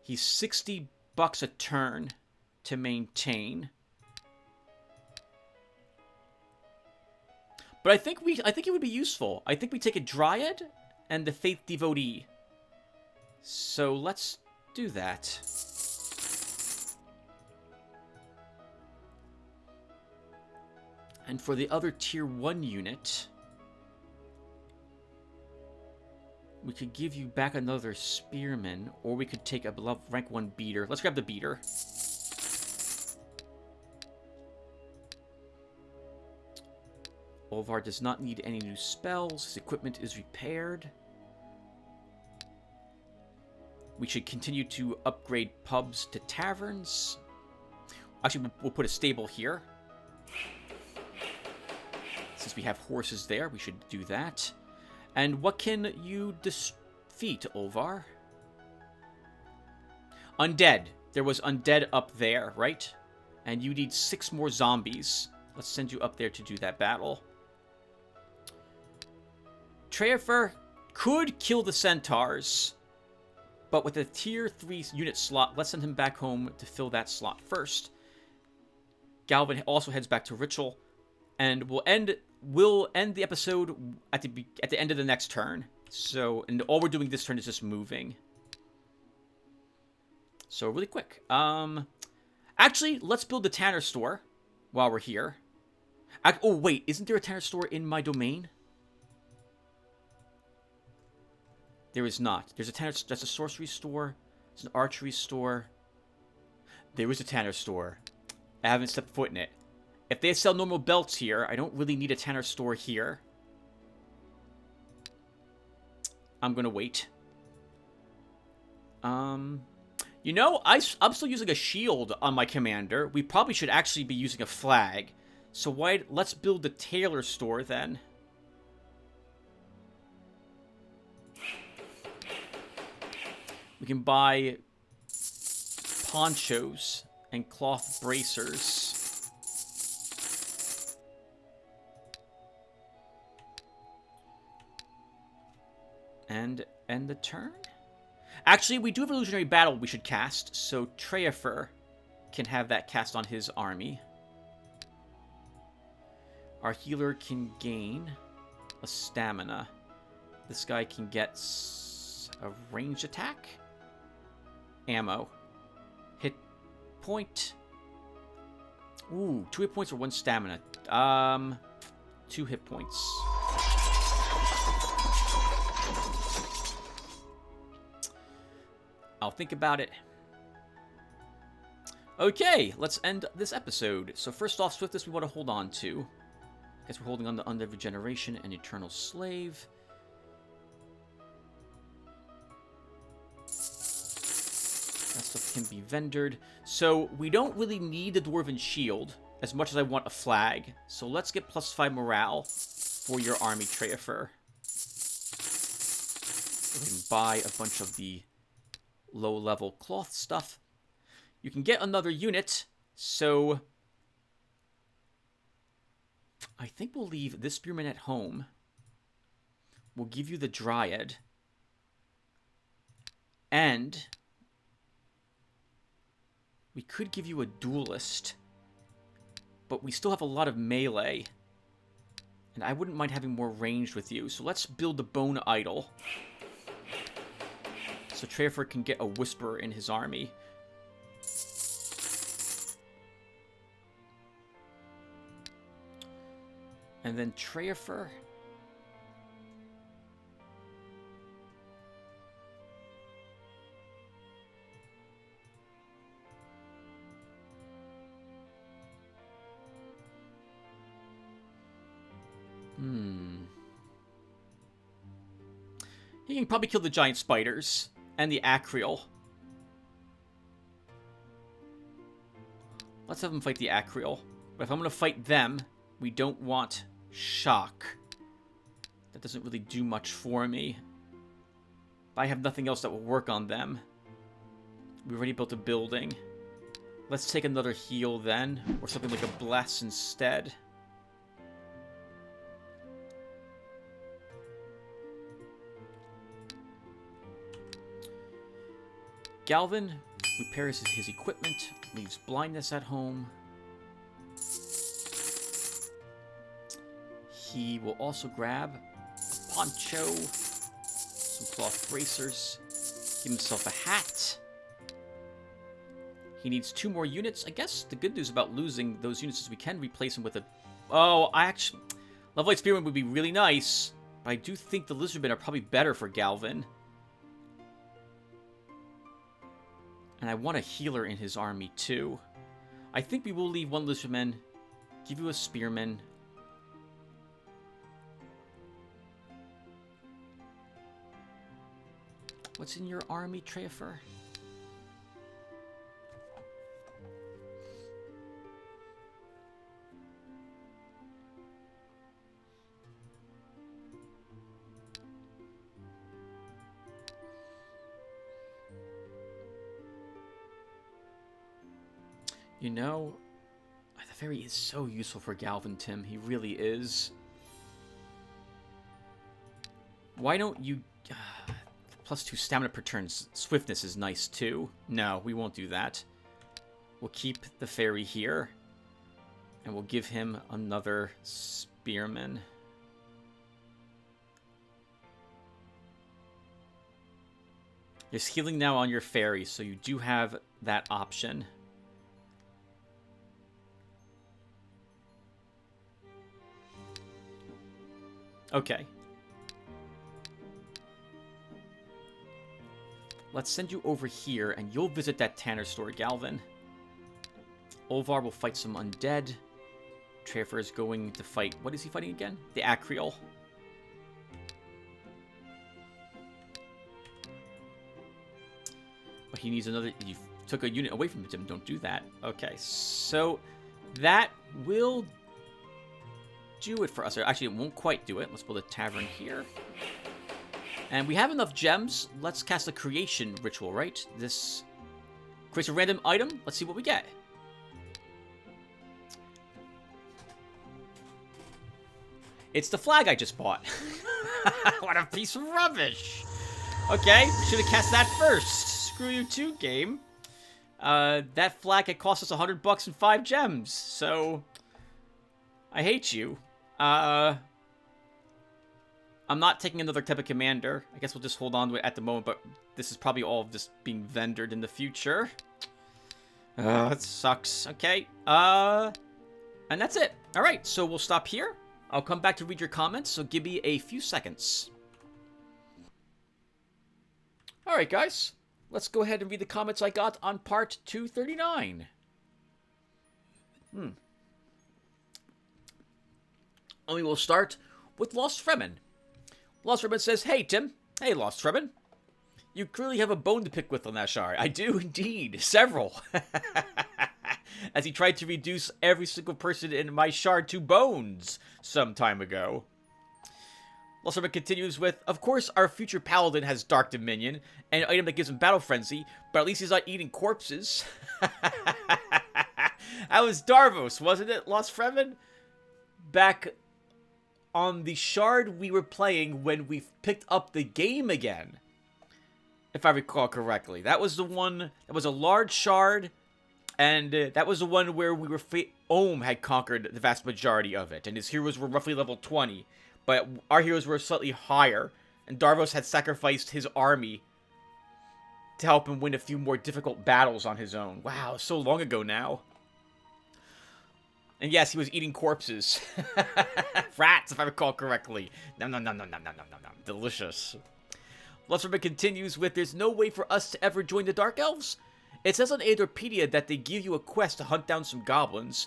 He's $60 a turn to maintain. But I think it would be useful. I think we take a Dryad and the Faith Devotee. So let's do that. And for the other tier 1 unit, we could give you back another Spearman, or we could take a rank 1 Beater. Let's grab the Beater. Olvar does not need any new spells. His equipment is repaired. We should continue to upgrade pubs to taverns. Actually, we'll put a stable here. Since we have horses there, we should do that. And what can you defeat, Olvar? Undead. There was undead up there, right? And you need 6 more zombies. Let's send you up there to do that battle. Treafer could kill the centaurs, but with a tier 3 unit slot, let's send him back home to fill that slot first. Galvin also heads back to Ritual, and we'll end the episode at the end of the next turn. So, and all we're doing this turn is just moving. So really quick. Actually, let's build the Tanner store while we're here. Oh wait, isn't there a Tanner store in my domain? There is not. There's a Tanner. That's a sorcery store. It's an archery store. There is a Tanner store. I haven't stepped foot in it. If they sell normal belts here, I don't really need a Tanner store here. I'm gonna wait. You know, I'm still using a shield on my commander. We probably should actually be using a flag. So let's build the tailor store then. We can buy ponchos and cloth bracers. And end the turn? Actually, we do have Illusionary Battle we should cast, so Treafer can have that cast on his army. Our healer can gain a stamina. This guy can get a ranged attack. Ammo. Hit point. Ooh, 2 hit points or 1 stamina. 2 hit points. I'll think about it. Okay, let's end this episode. So first off, Swiftness we want to hold on to. I guess we're holding on to Undead Regeneration and Eternal Slave. That stuff can be vendored. So we don't really need the Dwarven Shield. as much as I want a flag. So let's get +5 morale for your army, Treafer. We can buy a bunch of the low-level cloth stuff. You can get another unit, so I think we'll leave this spearman at home. We'll give you the Dryad. And we could give you a duelist, but we still have a lot of melee. And I wouldn't mind having more ranged with you. So let's build the Bone Idol. So Treafer can get a Whisperer in his army. And then Treafer. He can probably kill the giant spiders and the Acreal. Let's have him fight the Acreal. But if I'm going to fight them, we don't want shock. That doesn't really do much for me. I have nothing else that will work on them. We already built a building. Let's take another heal then, or something like a bless instead. Galvin repairs his equipment, leaves blindness at home. He will also grab a poncho, some cloth bracers, give himself a hat. He needs 2 more units. I guess the good news about losing those units is we can replace them with a... Oh, Level 8 Spearman would be really nice, but I do think the Lizardmen are probably better for Galvin. And I want a healer in his army, too. I think we will leave 1 Lizardman, give you a Spearman. What's in your army, Treafer? You know, the fairy is so useful for Galvin, Tim. He really is. Why don't you... +2 stamina per turn. Swiftness is nice, too. No, we won't do that. We'll keep the fairy here. And we'll give him another spearman. There's healing now on your fairy, so you do have that option. Okay. Let's send you over here, and you'll visit that Tanner store, Galvin. Olvar will fight some undead. Treafer is going to fight... What is he fighting again? The Acreal. But he needs another... You took a unit away from him. Don't do that. Okay, so that will do it for us. Actually, it won't quite do it. Let's build a tavern here. And we have enough gems. Let's cast a creation ritual, right? This creates a random item. Let's see what we get. It's the flag I just bought. What a piece of rubbish. Okay, should have cast that first. Screw you too, game. That flag had cost us $100 and 5 gems. So, I hate you. I'm not taking another type of commander. I guess we'll just hold on to it at the moment, but this is probably all just being vendored in the future. It sucks. Okay. And that's it. All right, so we'll stop here. I'll come back to read your comments, so give me a few seconds. All right, guys. Let's go ahead and read the comments I got on part 239. And we will start with Lost Fremen. Lost Fremen says, "Hey, Tim." Hey, Lost Fremen. You clearly have a bone to pick with on that shard. I do indeed. Several. as he tried to reduce every single person in my shard to bones some time ago. Lost Remnant continues with, of course, our future paladin has Dark Dominion, an item that gives him Battle Frenzy, but at least he's not eating corpses. That was Darvos, wasn't it, Lost Fremen? Back on the shard we were playing when we picked up the game again, if I recall correctly. That was the one, that was a large shard, and that was the one where we were, Ohm had conquered the vast majority of it, and his heroes were roughly level 20. But our heroes were slightly higher, and Darvos had sacrificed his army to help him win a few more difficult battles on his own. Wow, so long ago now. And yes, he was eating corpses. Rats, if I recall correctly. Nom nom nom nom nom nom nom nom nom. Delicious. Lost Remnant continues with, there's no way for us to ever join the Dark Elves. It says on Eadorpedia that they give you a quest to hunt down some goblins.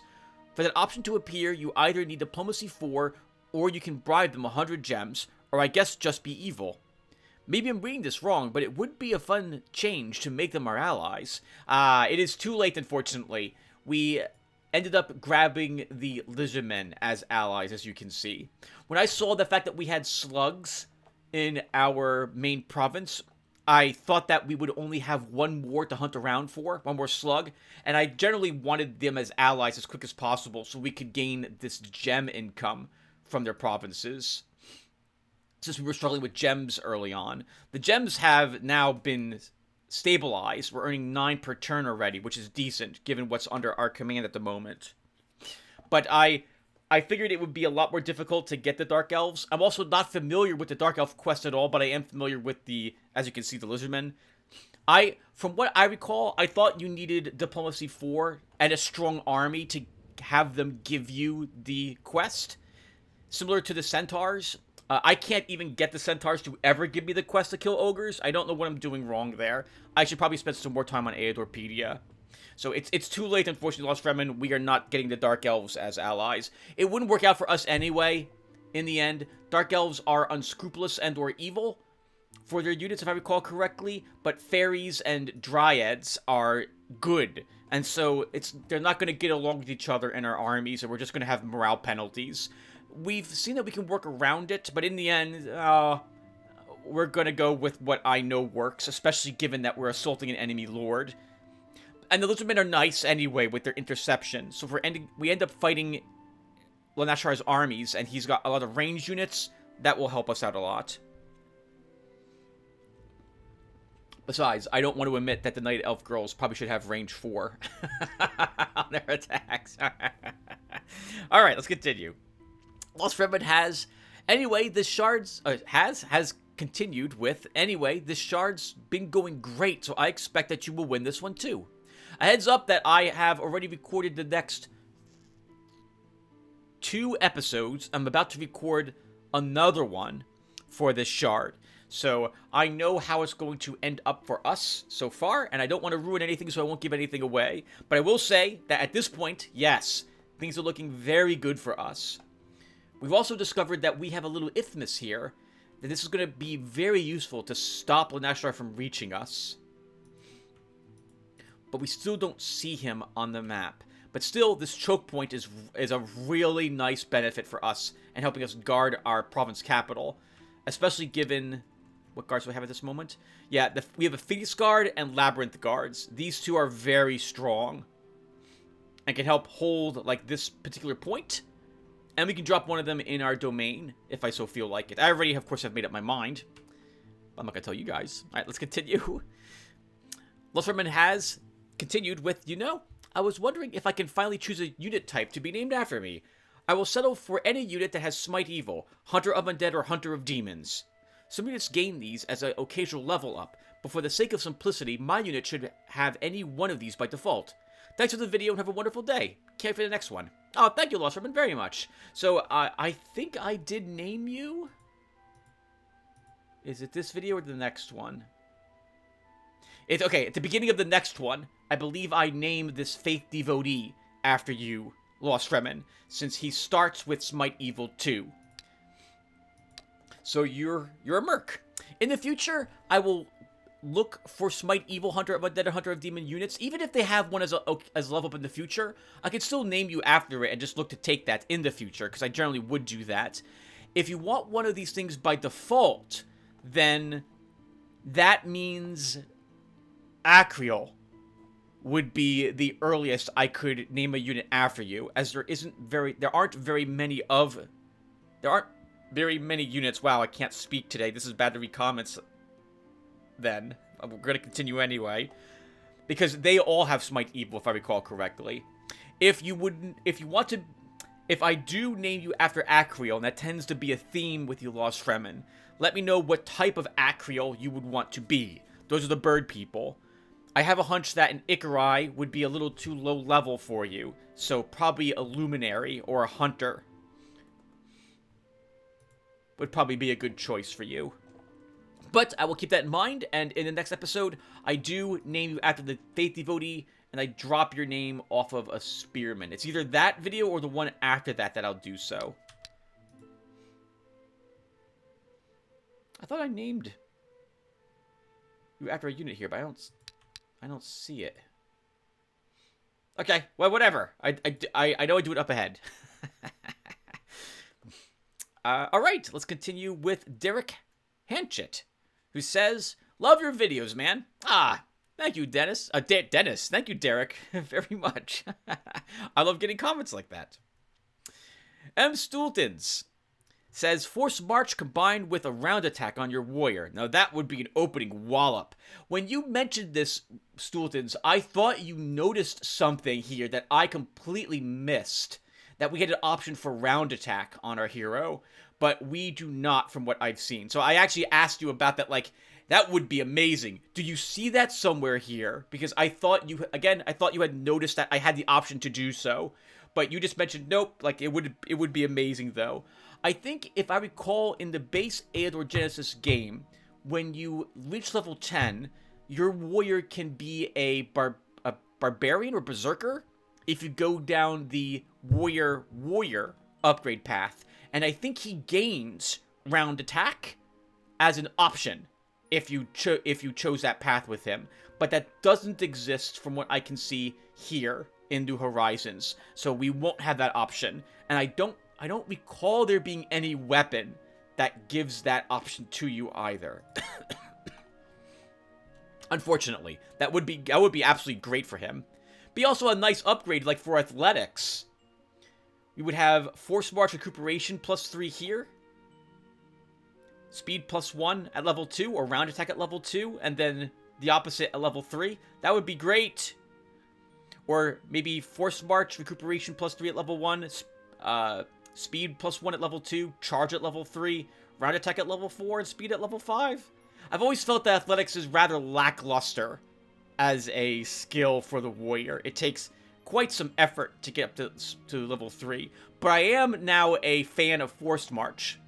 For that option to appear, you either need Diplomacy 4, or you can bribe them 100 gems, or I guess just be evil. Maybe I'm reading this wrong, but it would be a fun change to make them our allies. It is too late, unfortunately. We ended up grabbing the lizardmen as allies, as you can see. When I saw the fact that we had slugs in our main province, I thought that we would only have one more to hunt around for, one more slug, and I generally wanted them as allies as quick as possible so we could gain this gem income from their provinces, since we were struggling with gems early on. The gems have now been stabilized. We're earning 9 per turn already, which is decent, given what's under our command at the moment. But I figured it would be a lot more difficult to get the Dark Elves. I'm also not familiar with the Dark Elf quest at all, but I am familiar with the, as you can see, the Lizardmen. From what I recall, I thought you needed Diplomacy 4 and a strong army to have them give you the quest. Similar to the Centaurs, I can't even get the Centaurs to ever give me the quest to kill ogres. I don't know what I'm doing wrong there. I should probably spend some more time on Eadorpedia. So it's too late, unfortunately, Lost Fremen. We are not getting the Dark Elves as allies. It wouldn't work out for us anyway, in the end. Dark Elves are unscrupulous and or evil for their units, if I recall correctly. But fairies and dryads are good. And so they're not going to get along with each other in our armies, and we're just going to have morale penalties. We've seen that we can work around it, but in the end, we're going to go with what I know works, especially given that we're assaulting an enemy lord. And the Lizardmen are nice anyway with their interception, so we end up fighting Lanashar's armies, and he's got a lot of ranged units. That will help us out a lot. Besides, I don't want to admit that the Night Elf girls probably should have range 4 on their attacks. Alright, let's continue. Lost Fremen has, anyway, this shard's, has continued with, anyway, this shard's been going great, so I expect that you will win this one too. A heads up that I have already recorded the next 2 episodes. I'm about to record another one for this shard. So I know how it's going to end up for us so far, and I don't want to ruin anything, so I won't give anything away. But I will say that at this point, yes, things are looking very good for us. We've also discovered that we have a little Isthmus here, that this is going to be very useful to stop Lanashar from reaching us. But we still don't see him on the map. But still, this choke point is a really nice benefit for us and helping us guard our province capital. Especially given... What guards do we have at this moment? Yeah, we have a Phineas Guard and Labyrinth Guards. These two are very strong. And can help hold, like, this particular point. And we can drop one of them in our domain, if I so feel like it. I already, of course, have made up my mind. But I'm not going to tell you guys. Alright, let's continue. Lost Fremen has continued with, I was wondering if I can finally choose a unit type to be named after me. I will settle for any unit that has Smite Evil, Hunter of Undead, or Hunter of Demons. Some units gain these as an occasional level up, but for the sake of simplicity, my unit should have any one of these by default. Thanks for the video and have a wonderful day. Can't wait for the next one. Oh, thank you, Lost Fremen, very much. So, I think I did name you. Is it this video or the next one? It's okay, at the beginning of the next one, I believe I named this Faith Devotee after you, Lost Fremen, since he starts with Smite Evil 2. So you're a merc. In the future, I will look for Smite Evil Hunter of Undead Hunter of Demon units. Even if they have one as a level up in the future, I could still name you after it and just look to take that in the future, because I generally would do that. If you want one of these things by default, then that means Acreal would be the earliest I could name a unit after you, as there aren't very many units. Wow, I can't speak today. This is bad to read comments. Then we're gonna continue anyway, because they all have Smite Evil, if I recall correctly. If I do name you after Acreal, and that tends to be a theme with you Lost Fremen, let me know what type of Acreal you would want to be. Those are the bird people. I have a hunch that an Ikarai would be a little too low level for you, so probably a Luminary or a Hunter would probably be a good choice for you. But I will keep that in mind, and in the next episode, I do name you after the Faith Devotee, and I drop your name off of a Spearman. It's either that video or the one after that I'll do so. I thought I named you after a unit here, but I don't see it. Okay, well, whatever. I know I do it up ahead. Alright, let's continue with Derek Hanchett, who says, "Love your videos, man." Ah, thank you, Dennis. Dennis, thank you, Derek, very much. I love getting comments like that. M. Stooltons says, "Force March combined with a round attack on your warrior." Now, that would be an opening wallop. When you mentioned this, Stooltons, I thought you noticed something here that I completely missed. That we had an option for round attack on our hero, but we do not from what I've seen. So I actually asked you about that, like, that would be amazing. Do you see that somewhere here? Because I thought you had noticed that I had the option to do so, but you just mentioned, nope, like, it would be amazing, though. I think, if I recall, in the base Eador Genesis game, when you reach level 10, your warrior can be a barbarian or berserker if you go down the warrior upgrade path. And I think he gains round attack as an option if you chose that path with him. But that doesn't exist from what I can see here in New Horizons. So we won't have that option. And I don't recall there being any weapon that gives that option to you either. Unfortunately, that would be absolutely great for him. Be also a nice upgrade, like for athletics. We would have Force March Recuperation +3 here. Speed +1 at level 2, or round attack at level 2, and then the opposite at level 3. That would be great. Or maybe Force March Recuperation +3 at level 1, Speed +1 at level 2, Charge at level 3, round attack at level 4, and Speed at level 5. I've always felt that athletics is rather lackluster as a skill for the warrior. It takes quite some effort to get up to level 3. But I am now a fan of Forced March.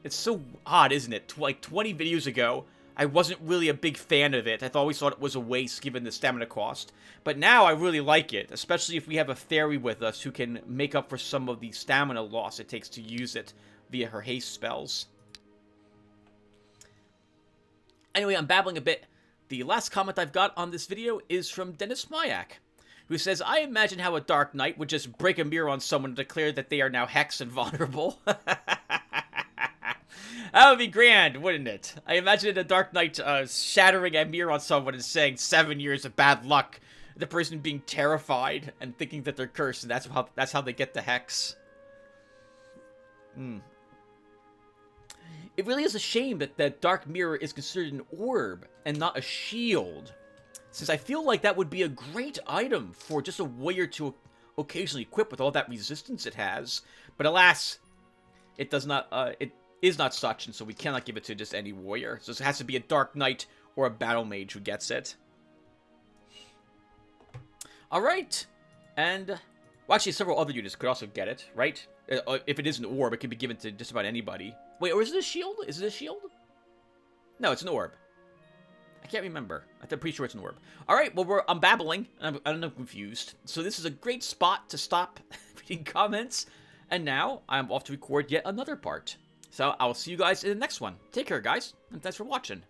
It's so odd, isn't it? Like 20 videos ago, I wasn't really a big fan of it. I always thought it was a waste given the stamina cost. But now I really like it, especially if we have a fairy with us who can make up for some of the stamina loss it takes to use it via her haste spells. Anyway, I'm babbling a bit. The last comment I've got on this video is from Dennis Mayak, who says, "I imagine how a Dark Knight would just break a mirror on someone and declare that they are now hexed and vulnerable." That would be grand, wouldn't it? I imagine a Dark Knight shattering a mirror on someone and saying 7 years of bad luck. The person being terrified and thinking that they're cursed, and that's how they get the hex. It really is a shame that the Dark Mirror is considered an orb and not a shield, since I feel like that would be a great item for just a warrior to occasionally equip with all that resistance it has. But alas, it does not. It is not such, and so we cannot give it to just any warrior. So it has to be a Dark Knight or a Battle Mage who gets it. Alright, and well, actually several other units could also get it, right? If it is an orb, it can be given to just about anybody. Wait, or is it a shield? Is it a shield? No, it's an orb. I can't remember. I'm pretty sure it's an orb. Alright, well, I'm babbling, and I'm confused. So this is a great spot to stop reading comments. And now, I'm off to record yet another part. So, I will see you guys in the next one. Take care, guys, and thanks for watching.